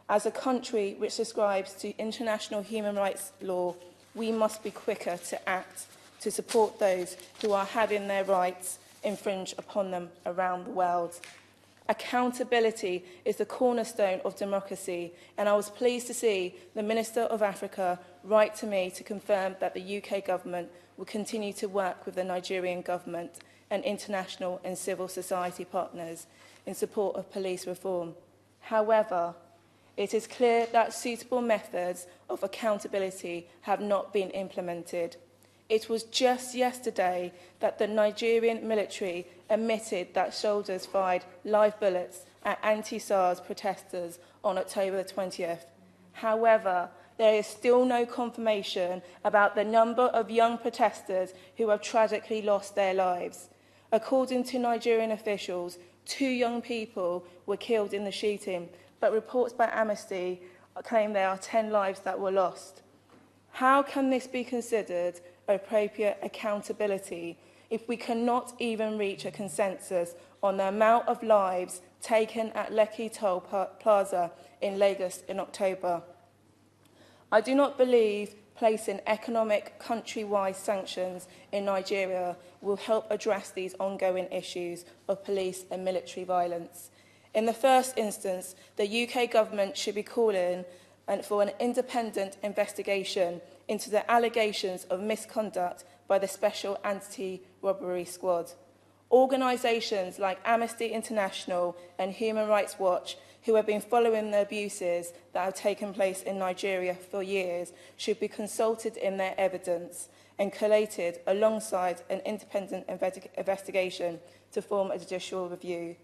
As a country which subscribes to international human rights law, we must be quicker to act to support those who are having their rights infringed upon them around the world. Accountability is the cornerstone of democracy, and I was pleased to see the Minister of Africa write to me to confirm that the UK government will continue to work with the Nigerian government and international and civil society partners in support of police reform. However, it is clear that suitable methods of accountability have not been implemented. It was just yesterday that the Nigerian military admitted that soldiers fired live bullets at anti-SARS protesters on October the 20th. However, there is still no confirmation about the number of young protesters who have tragically lost their lives. According to Nigerian officials, 2 young people were killed in the shooting, but reports by Amnesty claim there are 10 lives that were lost. How can this be considered appropriate accountability if we cannot even reach a consensus on the amount of lives taken at Lekki Toll Plaza in Lagos in October? I do not believe placing economic countrywide sanctions in Nigeria will help address these ongoing issues of police and military violence. In the first instance, the UK government should be calling for an independent investigation into the allegations of misconduct by the Special Anti-Robbery Squad. Organisations like Amnesty International and Human Rights Watch, who have been following the abuses that have taken place in Nigeria for years, should be consulted in their evidence and collated alongside an independent investigation to form a judicial review.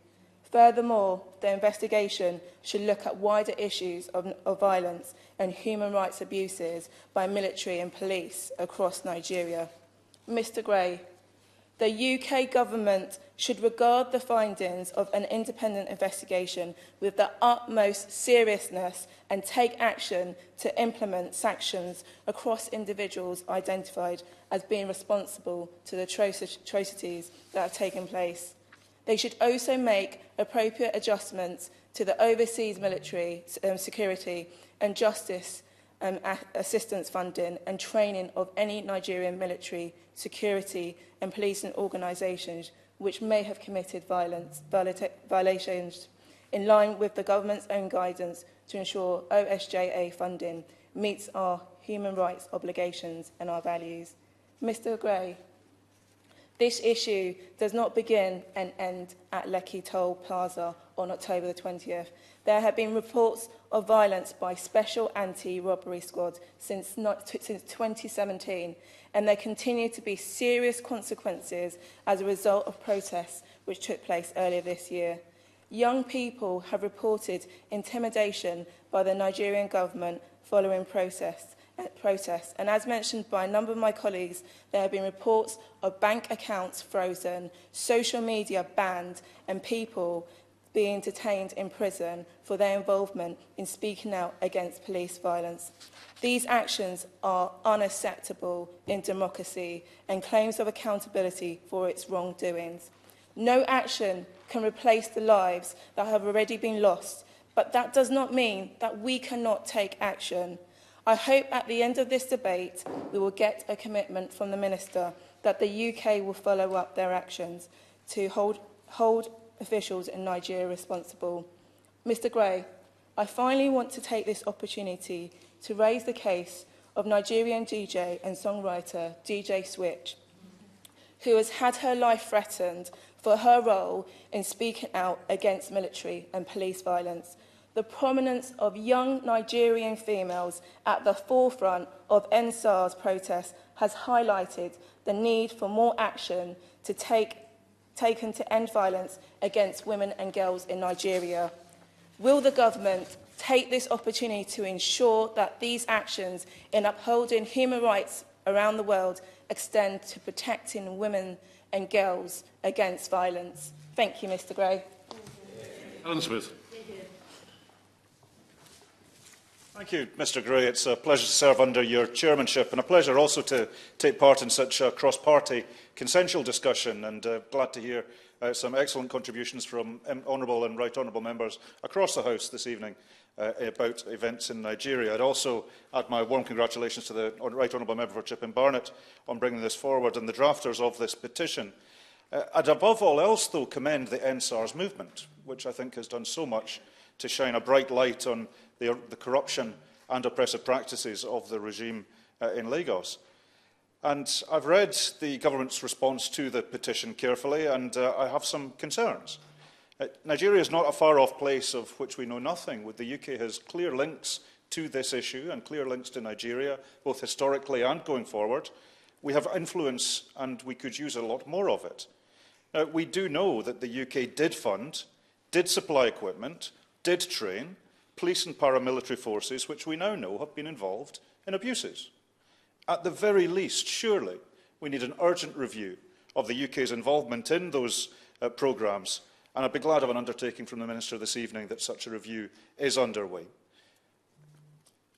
Furthermore, the investigation should look at wider issues of violence and human rights abuses by military and police across Nigeria. Mr. Gray, the UK government should regard the findings of an independent investigation with the utmost seriousness and take action to implement sanctions across individuals identified as being responsible to the atrocities that have taken place. They should also make appropriate adjustments to the overseas military security and justice assistance funding and training of any Nigerian military, security and policing organisations which may have committed violations in line with the government's own guidance to ensure OSJA funding meets our human rights obligations and our values. Mr. Gray, this issue does not begin and end at Lekki Toll Plaza on October the 20th. There have been reports of violence by Special Anti-Robbery Squad since 2017, and there continue to be serious consequences as a result of protests which took place earlier this year. Young people have reported intimidation by the Nigerian government following protests, and as mentioned by a number of my colleagues, there have been reports of bank accounts frozen, social media banned, and people being detained in prison for their involvement in speaking out against police violence. These actions are unacceptable in democracy and claims of accountability for its wrongdoings. No action can replace the lives that have already been lost, but that does not mean that we cannot take action. I hope at the end of this debate we will get a commitment from the Minister that the UK will follow up their actions to hold officials in Nigeria responsible. Mr. Gray, I finally want to take this opportunity to raise the case of Nigerian DJ and songwriter DJ Switch, who has had her life threatened for her role in speaking out against military and police violence. The prominence of young Nigerian females at the forefront of EndSARS protests has highlighted the need for more action taken to end violence against women and girls in Nigeria. Will the government take this opportunity to ensure that these actions in upholding human rights around the world extend to protecting women and girls against violence. Thank you, Mr Gray. Alan Smith. Thank you, Mr Gray. It's a pleasure to serve under your chairmanship and a pleasure also to take part in such a cross-party consensual discussion, and glad to hear some excellent contributions from honourable and right honourable members across the House this evening about events in Nigeria. I'd also add my warm congratulations to the right honourable member for Chipping Barnett on bringing this forward and the drafters of this petition. I'd above all else, though, commend the EndSARS movement, which I think has done so much to shine a bright light on the corruption and oppressive practices of the regime in Lagos. And I've read the government's response to the petition carefully, and I have some concerns. Nigeria is not a far-off place of which we know nothing. The UK has clear links to this issue and clear links to Nigeria, both historically and going forward. We have influence, and we could use a lot more of it. Now, we do know that the UK did fund, did supply equipment, did train police and paramilitary forces, which we now know have been involved in abuses. At the very least, surely, we need an urgent review of the UK's involvement in those programmes, and I'd be glad of an undertaking from the Minister this evening that such a review is underway.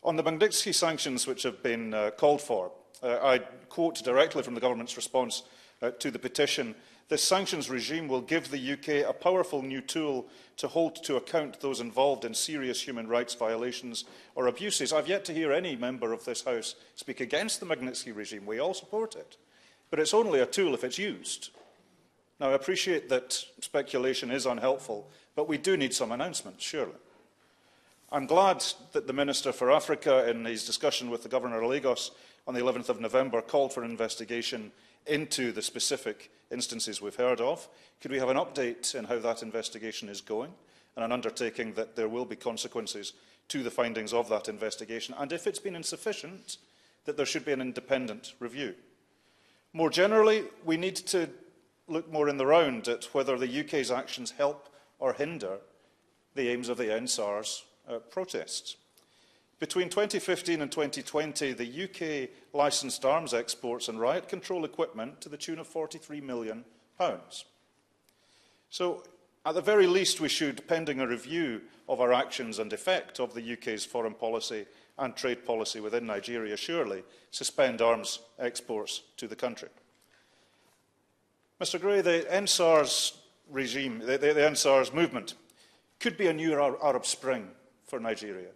On the Magnitsky sanctions which have been called for, I quote directly from the government's response to the petition: "This sanctions regime will give the UK a powerful new tool to hold to account those involved in serious human rights violations or abuses." I've yet to hear any member of this House speak against the Magnitsky regime. We all support it. But it's only a tool if it's used. Now, I appreciate that speculation is unhelpful, but we do need some announcements, surely. I'm glad that the Minister for Africa, in his discussion with the Governor of Lagos on the 11th of November, called for an investigation into the specific instances we've heard of. Could we have an update in how that investigation is going, and an undertaking that there will be consequences to the findings of that investigation, and if it's been insufficient, that there should be an independent review? More generally, we need to look more in the round at whether the UK's actions help or hinder the aims of the EndSARS protests. Between 2015 and 2020, the UK licensed arms exports and riot control equipment to the tune of £43 million. So, at the very least, we should, pending a review of our actions and effect of the UK's foreign policy and trade policy within Nigeria, surely suspend arms exports to the country. Mr Gray, the EndSARS regime, the EndSARS movement, could be a new Arab Spring for Nigeria.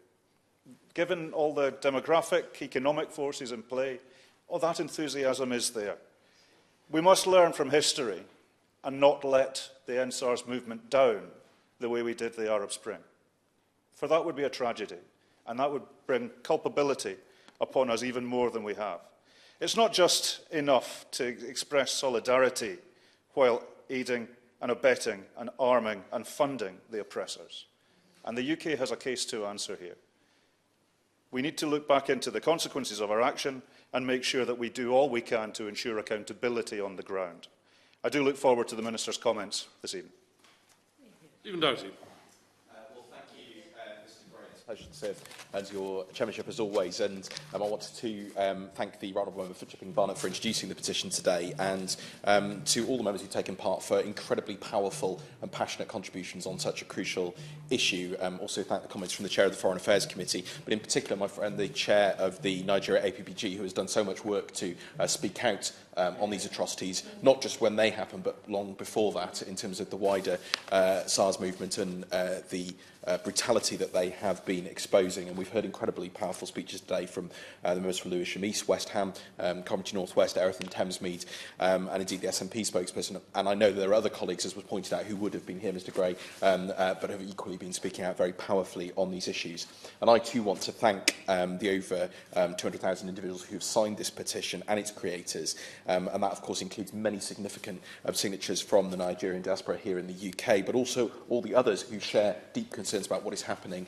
Given all the demographic, economic forces in play, all that enthusiasm is there. We must learn from history and not let the EndSARS movement down the way we did the Arab Spring. For that would be a tragedy, and that would bring culpability upon us even more than we have. It's not just enough to express solidarity while aiding and abetting and arming and funding the oppressors. And the UK has a case to answer here. We need to look back into the consequences of our action and make sure that we do all we can to ensure accountability on the ground. I do look forward to the Minister's comments this evening. Stephen Doughty. Well, thank you, Mr Gray. It's a pleasure to serve as your chairmanship as always, and I wanted to thank the right honourable member for Chipping Barnett for introducing the petition today, and to all the members who've taken part for incredibly powerful and passionate contributions on such a crucial issue. Also thank the comments from the Chair of the Foreign Affairs Committee, but in particular my friend, the Chair of the Nigeria APPG, who has done so much work to speak out on these atrocities, not just when they happen, but long before that, in terms of the wider SARS movement and the brutality that they have been exposing. And we've heard incredibly powerful speeches today from the members from Lewisham East, West Ham, Coventry North West, Erith and Thamesmead, and indeed the SNP spokesperson. And I know there are other colleagues, as was pointed out, who would have been here, Mr Gray, but have equally been speaking out very powerfully on these issues. And I too want to thank the over 200,000 individuals who have signed this petition and its creators, and that, of course, includes many significant signatures from the Nigerian diaspora here in the UK, but also all the others who share deep concerns about what is happening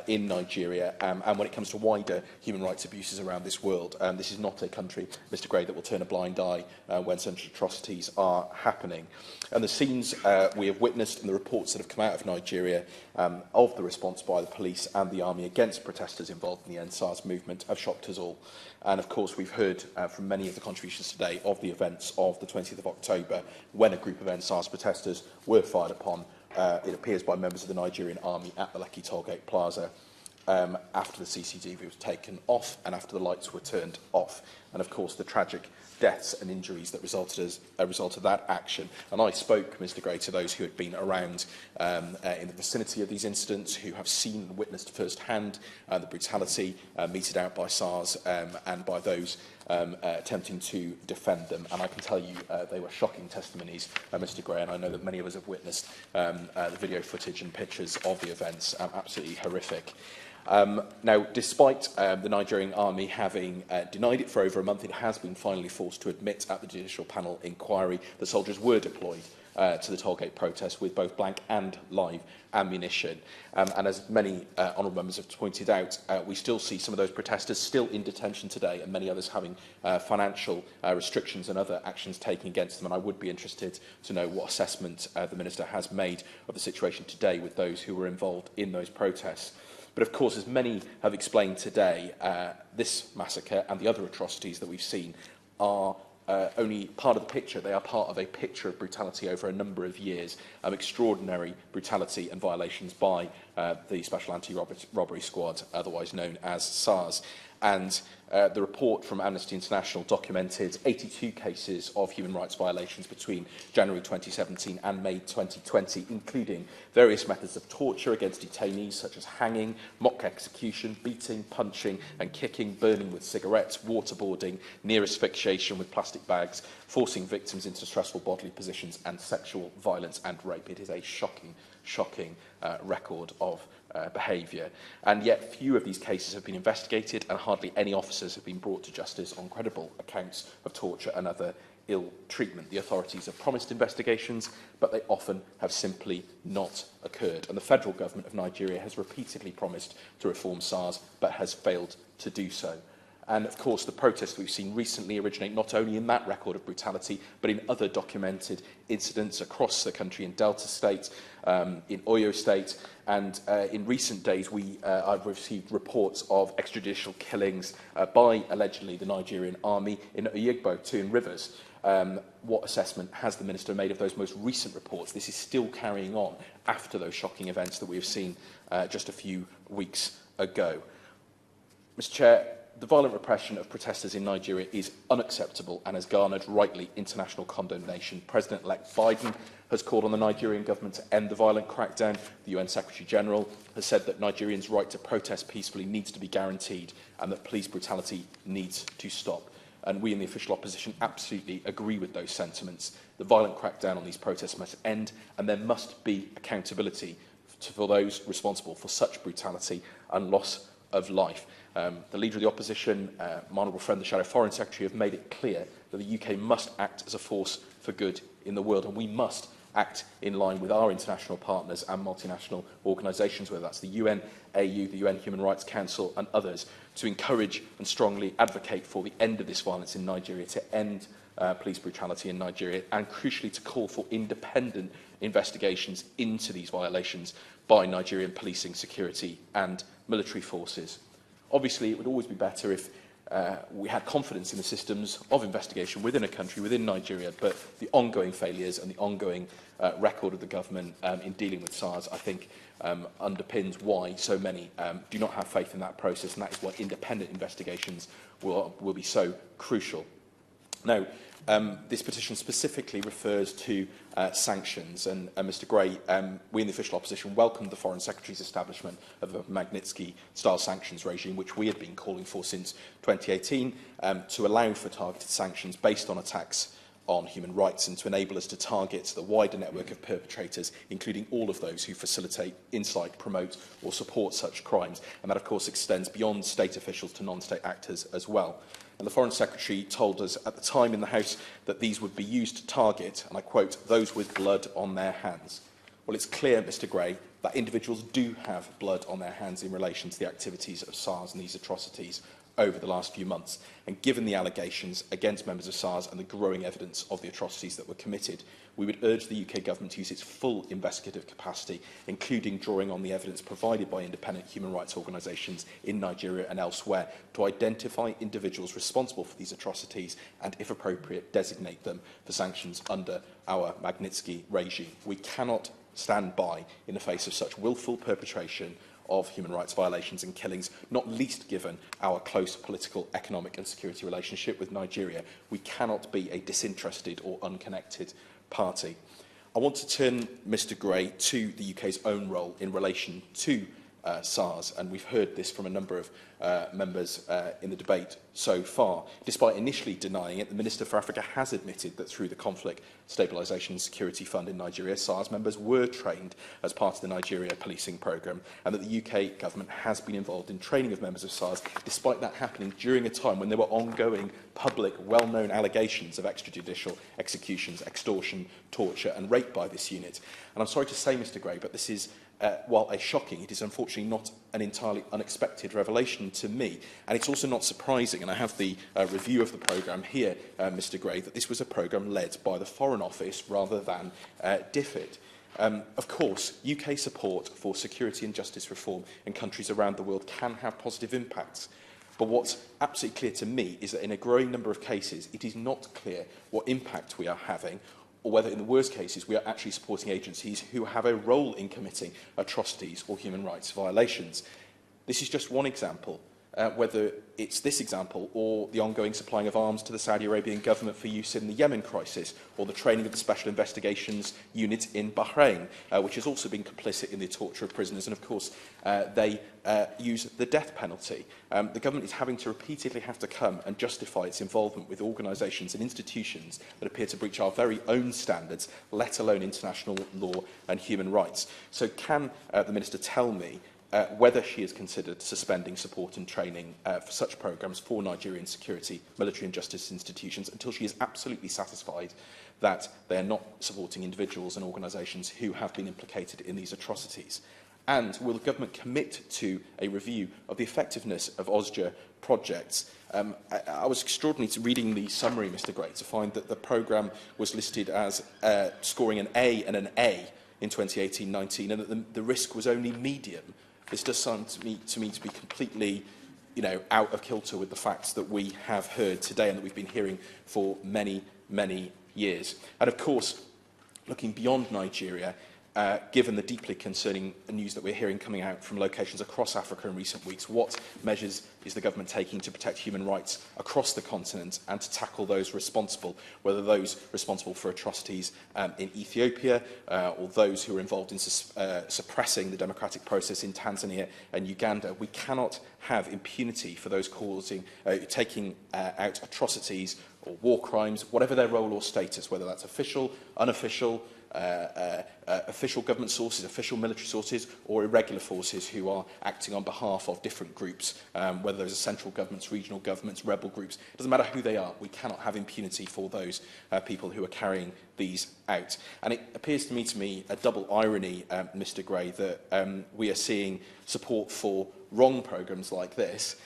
in Nigeria and when it comes to wider human rights abuses around this world. This is not a country, Mr Gray, that will turn a blind eye when such atrocities are happening. And the scenes we have witnessed and the reports that have come out of Nigeria of the response by the police and the army against protesters involved in the EndSARS movement have shocked us all. And of course, we've heard from many of the contributions today of the events of the 20th of October, when a group of EndSARS protesters were fired upon, it appears, by members of the Nigerian army at the Lekki Tollgate Plaza, after the CCTV was taken off and after the lights were turned off. And of course, the tragic deaths and injuries that resulted as a result of that action. And I spoke, Mr Gray, to those who had been around in the vicinity of these incidents, who have seen and witnessed firsthand the brutality meted out by SARS and by those attempting to defend them. And I can tell you they were shocking testimonies, Mr Gray, and I know that many of us have witnessed the video footage and pictures of the events, absolutely horrific. Now, despite the Nigerian army having denied it for over a month, it has been finally forced to admit at the judicial panel inquiry that soldiers were deployed to the Tollgate protest with both blank and live ammunition. And as many honourable members have pointed out, we still see some of those protesters still in detention today, and many others having financial restrictions and other actions taken against them. And I would be interested to know what assessment the Minister has made of the situation today with those who were involved in those protests. But of course, as many have explained today, this massacre and the other atrocities that we've seen are only part of the picture. They are part of a picture of brutality over a number of years, extraordinary brutality and violations by the Special Anti-Robbery Squad, otherwise known as SARS. And the report from Amnesty International documented 82 cases of human rights violations between January 2017 and May 2020, including various methods of torture against detainees, such as hanging, mock execution, beating, punching and kicking, burning with cigarettes, waterboarding, near asphyxiation with plastic bags, forcing victims into stressful bodily positions, and sexual violence and rape. It is a shocking record of behaviour. And yet few of these cases have been investigated, and hardly any officers have been brought to justice on credible accounts of torture and other ill treatment. The authorities have promised investigations, but they often have simply not occurred. And the federal government of Nigeria has repeatedly promised to reform SARS, but has failed to do so. And of course, the protests we've seen recently originate not only in that record of brutality, but in other documented incidents across the country, in Delta State, in Oyo State, and in recent days I've received reports of extrajudicial killings by, allegedly, the Nigerian army in Oyigbo, Twin Rivers. What assessment has the Minister made of those most recent reports? This is still carrying on after those shocking events that we have seen just a few weeks ago. Mr Chair, the violent repression of protesters in Nigeria is unacceptable and has garnered, rightly, international condemnation. President-elect Biden has called on the Nigerian government to end the violent crackdown. The UN Secretary-General has said that Nigerians' right to protest peacefully needs to be guaranteed and that police brutality needs to stop. And we in the official opposition absolutely agree with those sentiments. The violent crackdown on these protests must end, and there must be accountability for those responsible for such brutality and loss of life. The Leader of the Opposition, my honourable friend, the Shadow Foreign Secretary, have made it clear that the UK must act as a force for good in the world, and we must act in line with our international partners and multinational organisations, whether that's the UN, AU, the UN Human Rights Council and others, to encourage and strongly advocate for the end of this violence in Nigeria, to end police brutality in Nigeria, and crucially to call for independent investigations into these violations by Nigerian policing, security and military forces. Obviously, it would always be better if we had confidence in the systems of investigation within a country, within Nigeria, but the ongoing failures and the ongoing record of the government in dealing with SARS, I think, underpins why so many do not have faith in that process, and that is why independent investigations will be so crucial. Now, this petition specifically refers to sanctions, and Mr Gray, we in the official opposition welcomed the Foreign Secretary's establishment of a Magnitsky-style sanctions regime, which we had been calling for since 2018, to allow for targeted sanctions based on attacks on human rights and to enable us to target the wider network of perpetrators, including all of those who facilitate, incite, promote or support such crimes. And that, of course, extends beyond state officials to non-state actors as well. And the Foreign Secretary told us at the time in the House that these would be used to target, and I quote, those with blood on their hands. Well, it's clear, Mr Gray, that individuals do have blood on their hands in relation to the activities of SARS and these atrocities over the last few months. And given the allegations against members of SARS and the growing evidence of the atrocities that were committed, we would urge the UK Government to use its full investigative capacity, including drawing on the evidence provided by independent human rights organisations in Nigeria and elsewhere, to identify individuals responsible for these atrocities and, if appropriate, designate them for sanctions under our Magnitsky regime. We cannot stand by in the face of such willful perpetration of human rights violations and killings, not least given our close political, economic and security relationship with Nigeria. We cannot be a disinterested or unconnected party. I want to turn, Mr Gray, to the UK's own role in relation to SARS, and we've heard this from a number of members in the debate so far. Despite initially denying it, the Minister for Africa has admitted that through the Conflict Stabilisation and Security Fund in Nigeria, SARS members were trained as part of the Nigeria policing programme, and that the UK Government has been involved in training of members of SARS, despite that happening during a time when there were ongoing public, well-known allegations of extrajudicial executions, extortion, torture and rape by this unit. And I'm sorry to say, Mr Gray, but this is while shocking, it is unfortunately not an entirely unexpected revelation to me. And it's also not surprising, and I have the review of the programme here, Mr Gray, that this was a programme led by the Foreign Office rather than DFID. Of course, UK support for security and justice reform in countries around the world can have positive impacts. But what's absolutely clear to me is that in a growing number of cases, it is not clear what impact we are having, or whether in the worst cases we are actually supporting agencies who have a role in committing atrocities or human rights violations. This is just one example, whether it's this example or the ongoing supplying of arms to the Saudi Arabian government for use in the Yemen crisis, or the training of the Special Investigations Unit in Bahrain, which has also been complicit in the torture of prisoners, and of course they use the death penalty. The government is having to repeatedly have to come and justify its involvement with organisations and institutions that appear to breach our very own standards, let alone international law and human rights. So can the Minister tell me whether she has considered suspending support and training for such programmes for Nigerian security, military and justice institutions until she is absolutely satisfied that they are not supporting individuals and organisations who have been implicated in these atrocities? And will the government commit to a review of the effectiveness of OSJA projects? I was extraordinary to reading the summary, Mr Gray, to find that the programme was listed as scoring an A and an A in 2018-19, and that the risk was only medium. This does sound to me to be completely, out of kilter with the facts that we have heard today and that we've been hearing for many, many years. And of course, looking beyond Nigeria, given the deeply concerning news that we're hearing coming out from locations across Africa in recent weeks, what measures is the government taking to protect human rights across the continent and to tackle those responsible, whether those responsible for atrocities in Ethiopia or those who are involved in suppressing the democratic process in Tanzania and Uganda? We cannot have impunity for those taking out atrocities or war crimes, whatever their role or status, whether that's official, unofficial, official government sources, official military sources, or irregular forces who are acting on behalf of different groups, whether those are central governments, regional governments, rebel groups. It doesn't matter who they are. We cannot have impunity for those people who are carrying these out. And it appears to me a double irony, Mr Gray, that we are seeing support for wrong programmes like this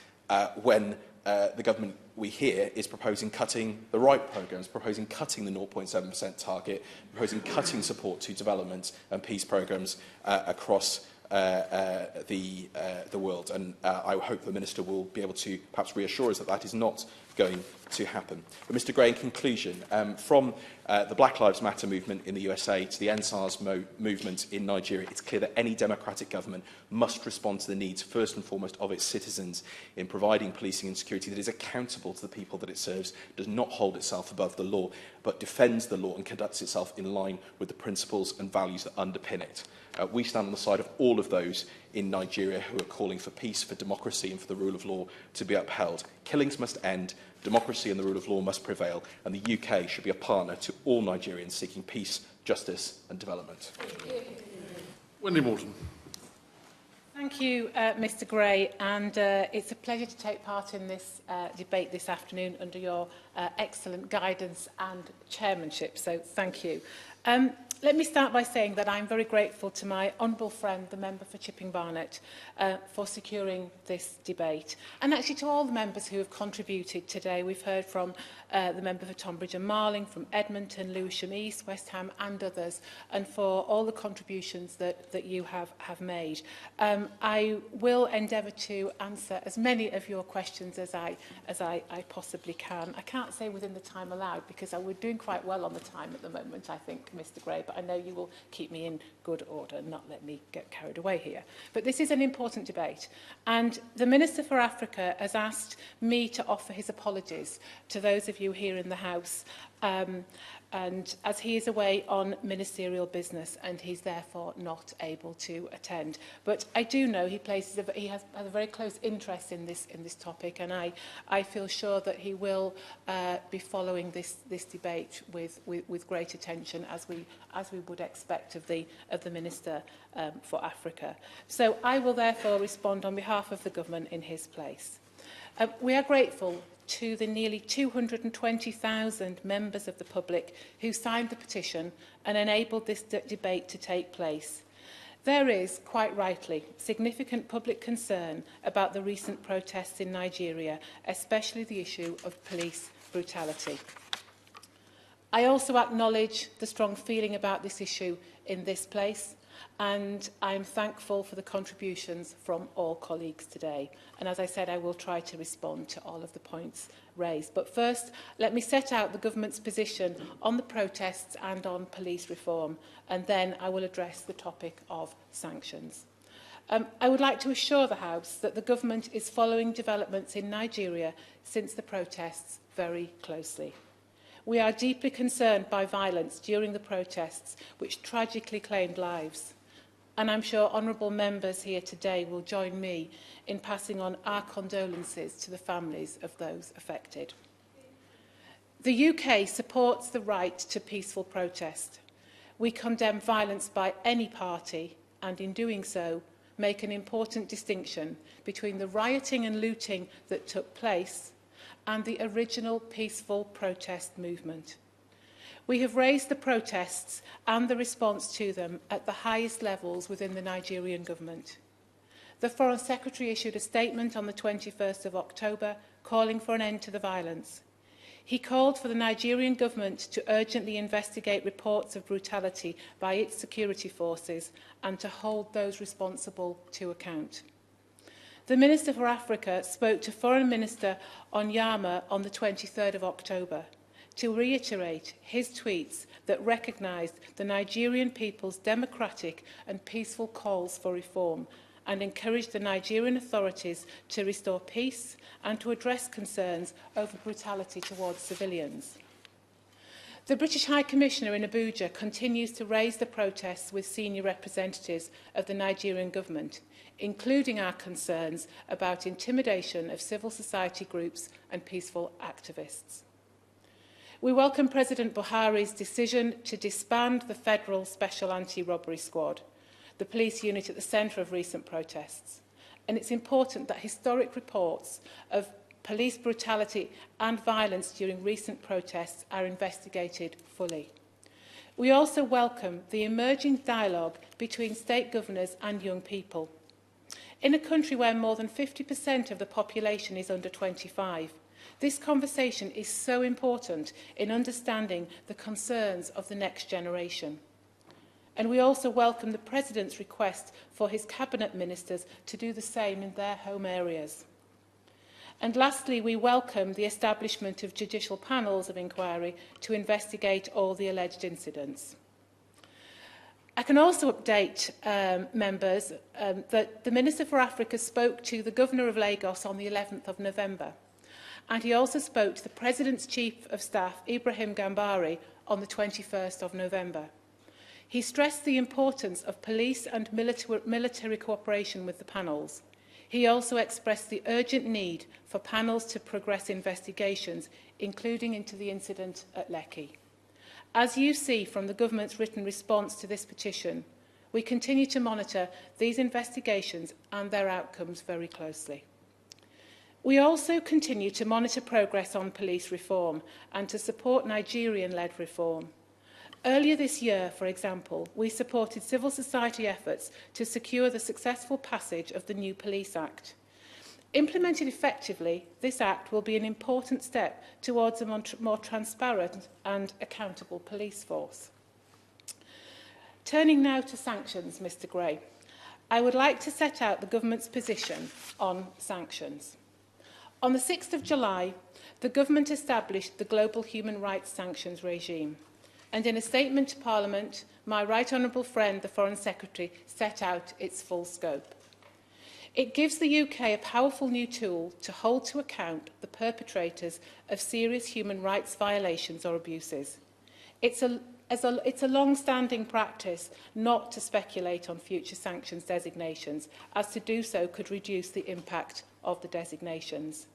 when the government, we hear, is proposing cutting the right programmes, proposing cutting the 0.7% target, proposing cutting support to development and peace programmes across the world. And I hope the Minister will be able to perhaps reassure us that that is not going to happen. But Mr Gray, in conclusion, from the Black Lives Matter movement in the USA to the EndSARS movement in Nigeria, it's clear that any democratic government must respond to the needs, first and foremost, of its citizens in providing policing and security that is accountable to the people that it serves, does not hold itself above the law, but defends the law and conducts itself in line with the principles and values that underpin it. We stand on the side of all of those in Nigeria who are calling for peace, for democracy and for the rule of law to be upheld. Killings must end, democracy and the rule of law must prevail, and the UK should be a partner to all Nigerians seeking peace, justice and development. Wendy Morton. Thank Thank you, Mr Gray, and it's a pleasure to take part in this debate this afternoon under your excellent guidance and chairmanship, so thank you. Let me start by saying that I'm very grateful to my honourable friend, the member for Chipping Barnet, for securing this debate, and actually to all the members who have contributed today. We've heard from the member for Tonbridge and Marling, from Edmonton, Lewisham East, West Ham and others, and for all the contributions that you have made. I will endeavour to answer as many of your questions as I possibly can. I can't say within the time allowed because we're doing quite well on the time at the moment, I think, Mr Gray, but I know you will keep me in good order and not let me get carried away here. But this is an important debate, and the Minister for Africa has asked me to offer his apologies to those of you here in the House, and as he is away on ministerial business and he's therefore not able to attend. But I do know he has a very close interest in this topic, and I feel sure that he will be following this debate with great attention, as we would expect of the Minister for Africa. So I will therefore respond on behalf of the government in his place. We are grateful to the nearly 220,000 members of the public who signed the petition and enabled this debate to take place. There is, quite rightly, significant public concern about the recent protests in Nigeria, especially the issue of police brutality. I also acknowledge the strong feeling about this issue in this place, and I am thankful for the contributions from all colleagues today. And as I said, I will try to respond to all of the points raised. But first, let me set out the government's position on the protests and on police reform, and then I will address the topic of sanctions. I would like to assure the House that the government is following developments in Nigeria since the protests very closely. We are deeply concerned by violence during the protests, which tragically claimed lives. And I'm sure honourable members here today will join me in passing on our condolences to the families of those affected. The UK supports the right to peaceful protest. We condemn violence by any party, and in doing so, make an important distinction between the rioting and looting that took place and the original peaceful protest movement. We have raised the protests and the response to them at the highest levels within the Nigerian government. The Foreign Secretary issued a statement on the 21st of October calling for an end to the violence. He called for the Nigerian government to urgently investigate reports of brutality by its security forces and to hold those responsible to account. The Minister for Africa spoke to Foreign Minister Onyema on the 23rd of October to reiterate his tweets that recognised the Nigerian people's democratic and peaceful calls for reform and encouraged the Nigerian authorities to restore peace and to address concerns over brutality towards civilians. The British High Commissioner in Abuja continues to raise the protests with senior representatives of the Nigerian government, including our concerns about intimidation of civil society groups and peaceful activists. We welcome President Buhari's decision to disband the Federal Special Anti-Robbery Squad, the police unit at the centre of recent protests. And it's important that historic reports of police brutality and violence during recent protests are investigated fully. We also welcome the emerging dialogue between state governors and young people. In a country where more than 50% of the population is under 25, this conversation is so important in understanding the concerns of the next generation. And we also welcome the President's request for his Cabinet Ministers to do the same in their home areas. And lastly, we welcome the establishment of judicial panels of inquiry to investigate all the alleged incidents. I can also update members that the Minister for Africa spoke to the Governor of Lagos on the 11th of November, and he also spoke to the President's Chief of Staff, Ibrahim Gambari, on the 21st of November. He stressed the importance of police and military cooperation with the panels. He also expressed the urgent need for panels to progress investigations, including into the incident at Lekki. As you see from the government's written response to this petition, We continue to monitor these investigations and their outcomes very closely. We also continue to monitor progress on police reform and to support Nigerian-led reform. Earlier this year, for example, we supported civil society efforts to secure the successful passage of the new Police Act. Implemented effectively, this Act will be an important step towards a more transparent and accountable police force. Turning now to sanctions, Mr Gray, I would like to set out the Government's position on sanctions. On the 6th of July, the Government established the Global Human Rights Sanctions regime, and in a statement to Parliament, my Right Honourable friend, the Foreign Secretary, set out its full scope. It gives the UK a powerful new tool to hold to account the perpetrators of serious human rights violations or abuses. It's a long-standing practice not to speculate on future sanctions designations, as to do so could reduce the impact of the designations.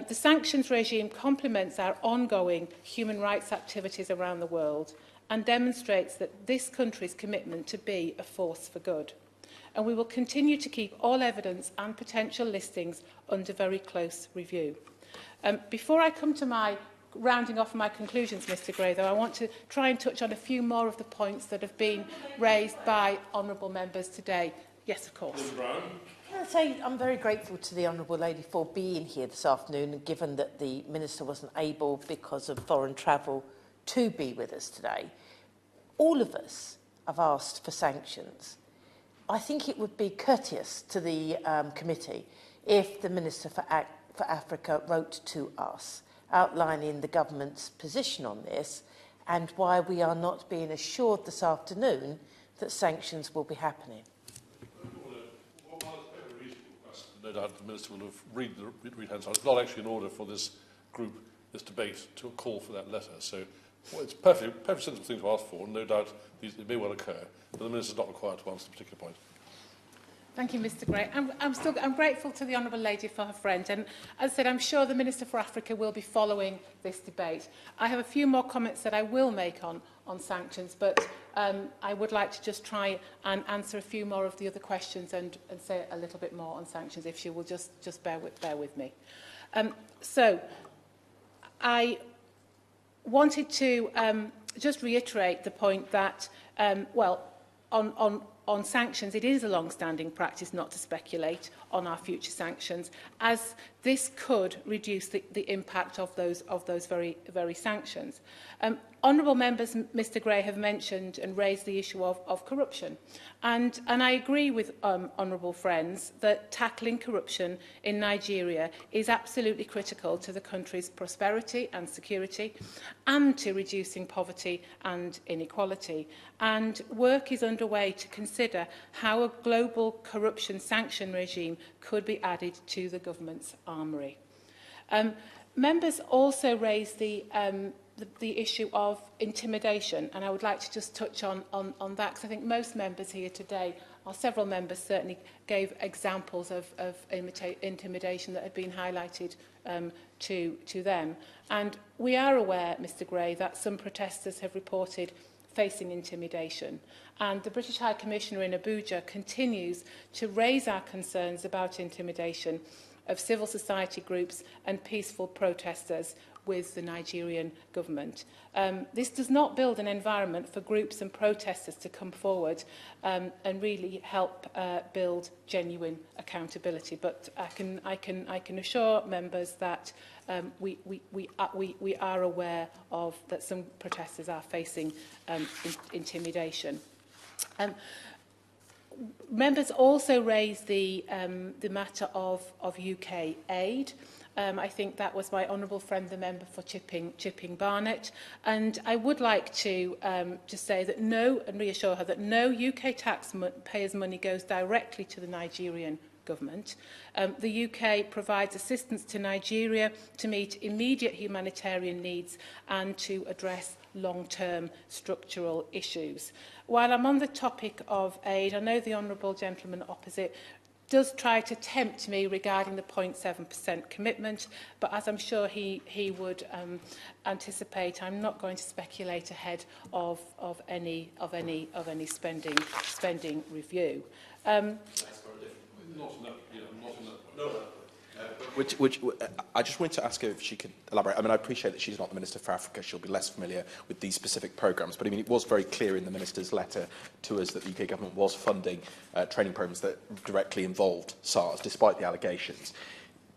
The sanctions regime complements our ongoing human rights activities around the world and demonstrates that this country's commitment to be a force for good. And we will continue to keep all evidence and potential listings under very close review. Before I come to my rounding off my conclusions, Mr Gray, though, I want to try and touch on a few more of the points that have been raised by honourable members today. Yes, of course. I'd say I'm very grateful to the Honourable Lady for being here this afternoon, and given that the Minister wasn't able, because of foreign travel, to be with us today. All of us have asked for sanctions. I think it would be courteous to the committee if the Minister for Africa wrote to us, outlining the government's position on this and why we are not being assured this afternoon that sanctions will be happening. No doubt the Minister will have read EndSARS. It's not actually in order for this group, this debate, to call for that letter. So it's perfectly sensible thing to ask for, and no doubt it may well occur, but the Minister is not required to answer the particular point. Thank you, Mr Gray. I'm grateful to the Honourable Lady for her friend, and as I said, I'm sure the Minister for Africa will be following this debate. I have a few more comments that I will make on sanctions, but I would like to just try and answer a few more of the other questions and say a little bit more on sanctions, if you will just bear with me. So, I wanted to just reiterate the point that, on sanctions, it is a long-standing practice not to speculate on our future sanctions, as this could reduce the impact of those very sanctions. Honourable members, Mr Gray, have mentioned and raised the issue of corruption. And I agree with honourable friends that tackling corruption in Nigeria is absolutely critical to the country's prosperity and security, and to reducing poverty and inequality. And work is underway to consider how a global corruption sanction regime could be added to the government's armoury. Members also raised the issue of intimidation, and I would like to just touch on that, because I think most members here today, or several members certainly, gave examples of intimidation that had been highlighted to them. And we are aware, Mr Gray, that some protesters have reported facing intimidation. And the British High Commissioner in Abuja continues to raise our concerns about intimidation of civil society groups and peaceful protesters with the Nigerian government. This does not build an environment for groups and protesters to come forward and really help build genuine accountability. But I can assure members that we are aware of that some protesters are facing intimidation. Members also raised the matter of UK aid. I think that was my honourable friend, the member for Chipping Barnet. And I would like to just say that and reassure her that no UK taxpayers' money goes directly to the Nigerian government. The UK provides assistance to Nigeria to meet immediate humanitarian needs and to address long-term structural issues. While I'm on the topic of aid, I know the honourable gentleman opposite does try to tempt me regarding the 0.7% commitment, but as I'm sure he would anticipate, I'm not going to speculate ahead of any spending review. Which I just wanted to ask her if she could elaborate. I mean, I appreciate that she's not the Minister for Africa. She'll be less familiar with these specific programmes. But I mean, it was very clear in the Minister's letter to us that the UK government was funding training programmes that directly involved SARS, despite the allegations.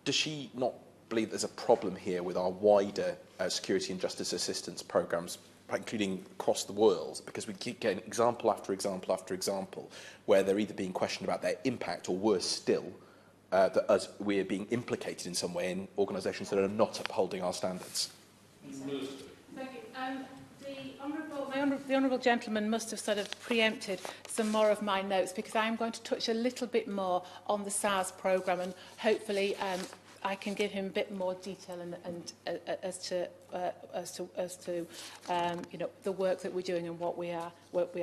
Does she not believe there's a problem here with our wider security and justice assistance programmes, including across the world, because we keep getting example after example after example where they're either being questioned about their impact or, worse still, that us, we're being implicated in some way in organisations that are not upholding our standards? Thank you. The honourable gentleman must have sort of preempted some more of my notes, because I'm going to touch a little bit more on the SARS programme, and hopefully I can give him a bit more detail and as to you know, the work that we're doing and what we are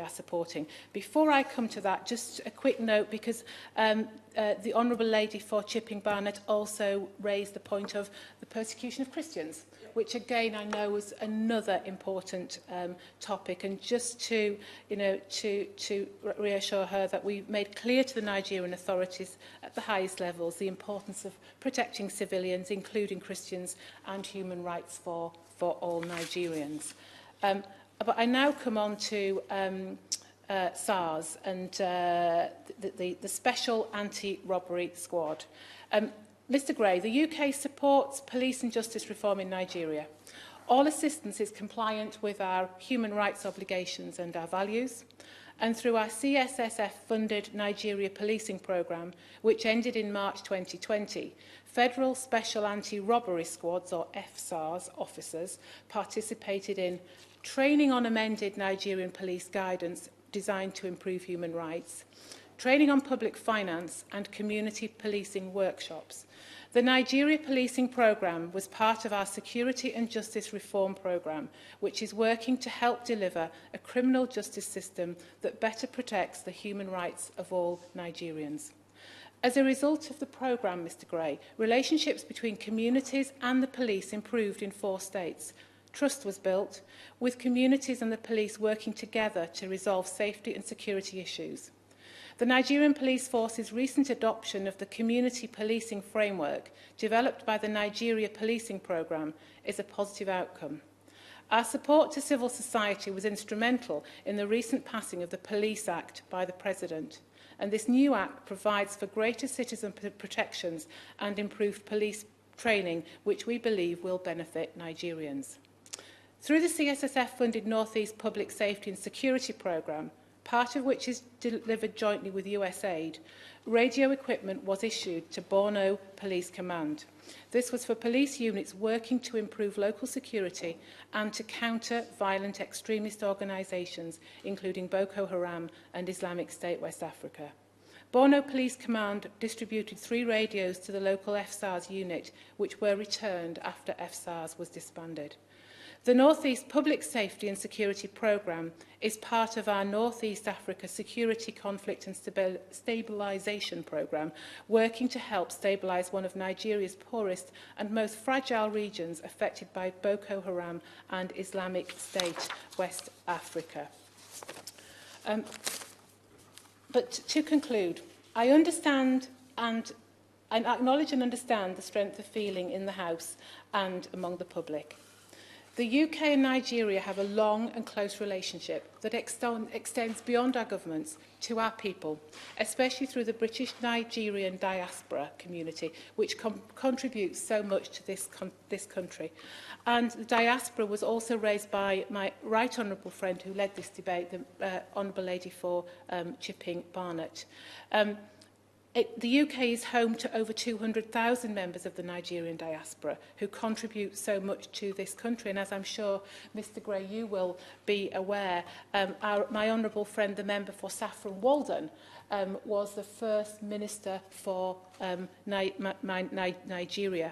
supporting. Before I come to that, just a quick note, because the Honourable Lady for Chipping Barnett also raised the point of the persecution of Christians, which again I know was another important topic, and just to, you know, to reassure her that we made clear to the Nigerian authorities at the highest levels the importance of protecting civilians, including Christians, and human rights for all Nigerians. But I now come on to SARS and the Special Anti-Robbery Squad. Mr Gray, the UK supports police and justice reform in Nigeria. All assistance is compliant with our human rights obligations and our values. And through our CSSF-funded Nigeria policing programme, which ended in March 2020, Federal Special Anti-Robbery Squads, or EndSARS, officers participated in training on amended Nigerian police guidance designed to improve human rights, training on public finance, and community policing workshops. The Nigeria Policing Programme was part of our Security and Justice Reform Programme, which is working to help deliver a criminal justice system that better protects the human rights of all Nigerians. As a result of the programme, Mr Gray, relationships between communities and the police improved in 4 states. Trust was built, with communities and the police working together to resolve safety and security issues. The Nigerian Police Force's recent adoption of the Community Policing Framework, developed by the Nigeria Policing Programme, is a positive outcome. Our support to civil society was instrumental in the recent passing of the Police Act by the President, and this new Act provides for greater citizen protections and improved police training, which we believe will benefit Nigerians. Through the CSSF-funded North East Public Safety and Security Programme, part of which is delivered jointly with USAID, radio equipment was issued to Borno Police Command. This was for police units working to improve local security and to counter violent extremist organisations, including Boko Haram and Islamic State West Africa. Borno Police Command distributed 3 radios to the local EndSARS unit, which were returned after EndSARS was disbanded. The North East Public Safety and Security Programme is part of our North East Africa Security, Conflict and Stabilisation Programme, working to help stabilise one of Nigeria's poorest and most fragile regions affected by Boko Haram and Islamic State West Africa. But to conclude, I understand and I acknowledge and understand the strength of feeling in the House and among the public. The UK and Nigeria have a long and close relationship that extends beyond our governments to our people, especially through the British Nigerian diaspora community, which contributes so much to this country. And the diaspora was also raised by my right honourable friend who led this debate, the Honourable Lady for Chipping Barnett. The UK is home to over 200,000 members of the Nigerian diaspora who contribute so much to this country. And as I'm sure, Mr Gray, you will be aware, my honourable friend, the member for Saffron Walden, was the first minister for Nigeria.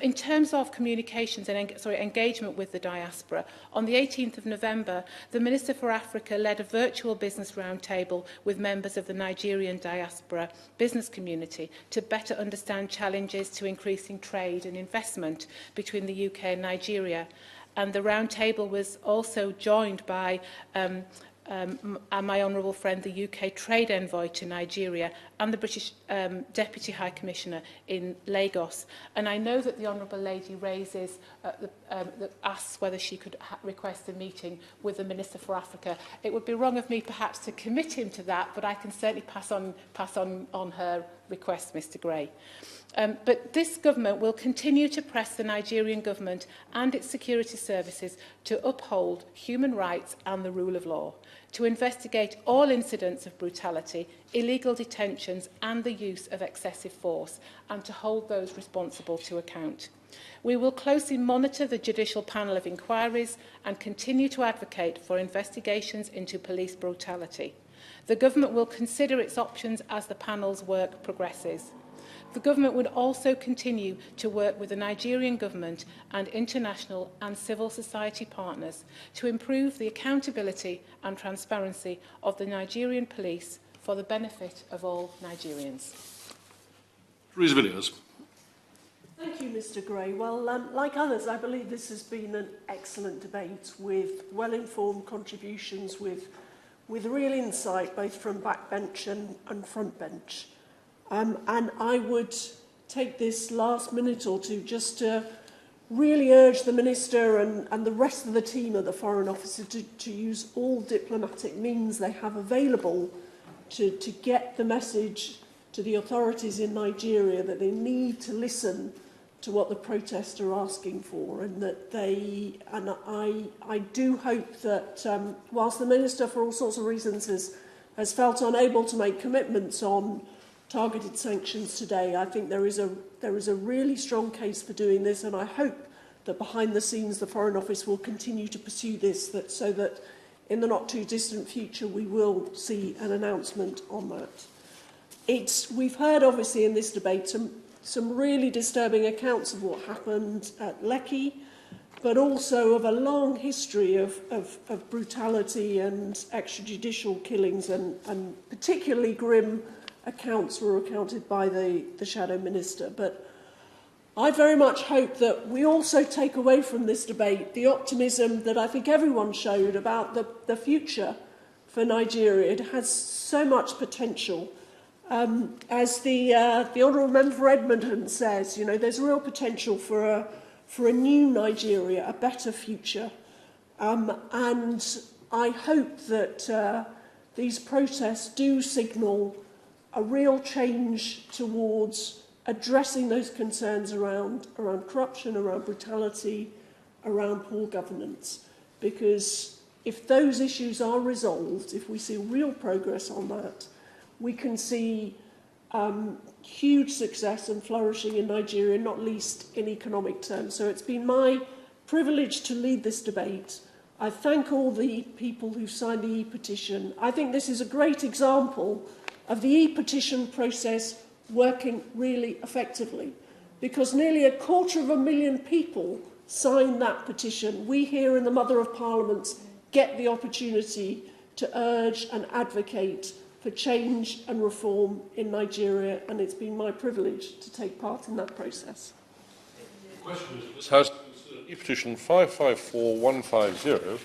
In terms of communications and engagement with the diaspora, on the 18th of November, the Minister for Africa led a virtual business roundtable with members of the Nigerian diaspora business community to better understand challenges to increasing trade and investment between the UK and Nigeria. And the roundtable was also joined by my honourable friend, the UK Trade Envoy to Nigeria, and the British Deputy High Commissioner in Lagos. And I know that the honourable lady raises, asks whether she could request a meeting with the Minister for Africa. It would be wrong of me perhaps to commit him to that, but I can certainly pass on her request, Mr Gray. But this government will continue to press the Nigerian government and its security services to uphold human rights and the rule of law, to investigate all incidents of brutality, illegal detentions and the use of excessive force, and to hold those responsible to account. We will closely monitor the judicial panel of inquiries and continue to advocate for investigations into police brutality. The government will consider its options as the panel's work progresses. The government would also continue to work with the Nigerian government and international and civil society partners to improve the accountability and transparency of the Nigerian police for the benefit of all Nigerians. Theresa Villiers. Thank you, Mr Gray. Well, like others, I believe this has been an excellent debate with well-informed contributions, with real insight both from backbench and front bench. And I would take this last minute or two just to really urge the Minister and the rest of the team at the Foreign Office to use all diplomatic means they have available to get the message to the authorities in Nigeria that they need to listen to what the protests are asking for, and that I do hope that whilst the Minister for all sorts of reasons has felt unable to make commitments on targeted sanctions today, I think there is a really strong case for doing this, and I hope that behind the scenes the Foreign Office will continue to pursue this, so that in the not too distant future we will see an announcement on that. We've heard obviously in this debate some really disturbing accounts of what happened at Lekki, but also of a long history of brutality and extrajudicial killings, and particularly grim accounts were recounted by the Shadow Minister. But I very much hope that we also take away from this debate the optimism that I think everyone showed about the future for Nigeria. It has so much potential. As the Honourable Member for Edmonton says, you know, there's real potential for a new Nigeria, a better future. And I hope that these protests do signal a real change towards addressing those concerns around corruption, around brutality, around poor governance. Because if those issues are resolved, if we see real progress on that, we can see huge success and flourishing in Nigeria, not least in economic terms. So it's been my privilege to lead this debate. I thank all the people who signed the e-petition. I think this is a great example of the e-petition process working really effectively, because nearly 250,000 people signed that petition. We here in the Mother of Parliaments get the opportunity to urge and advocate for change and reform in Nigeria, and it's been my privilege to take part in that process. The question is, this House e-petition 554150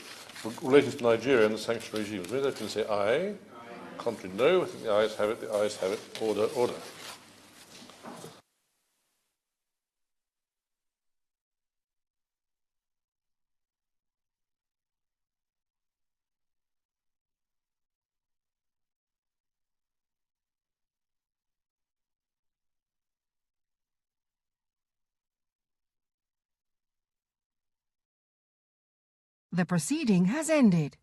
relating to Nigeria and the sanction regime. Is there to say aye? Contrary, no. I think the ayes have it. The ayes have it. Order, order. The proceeding has ended.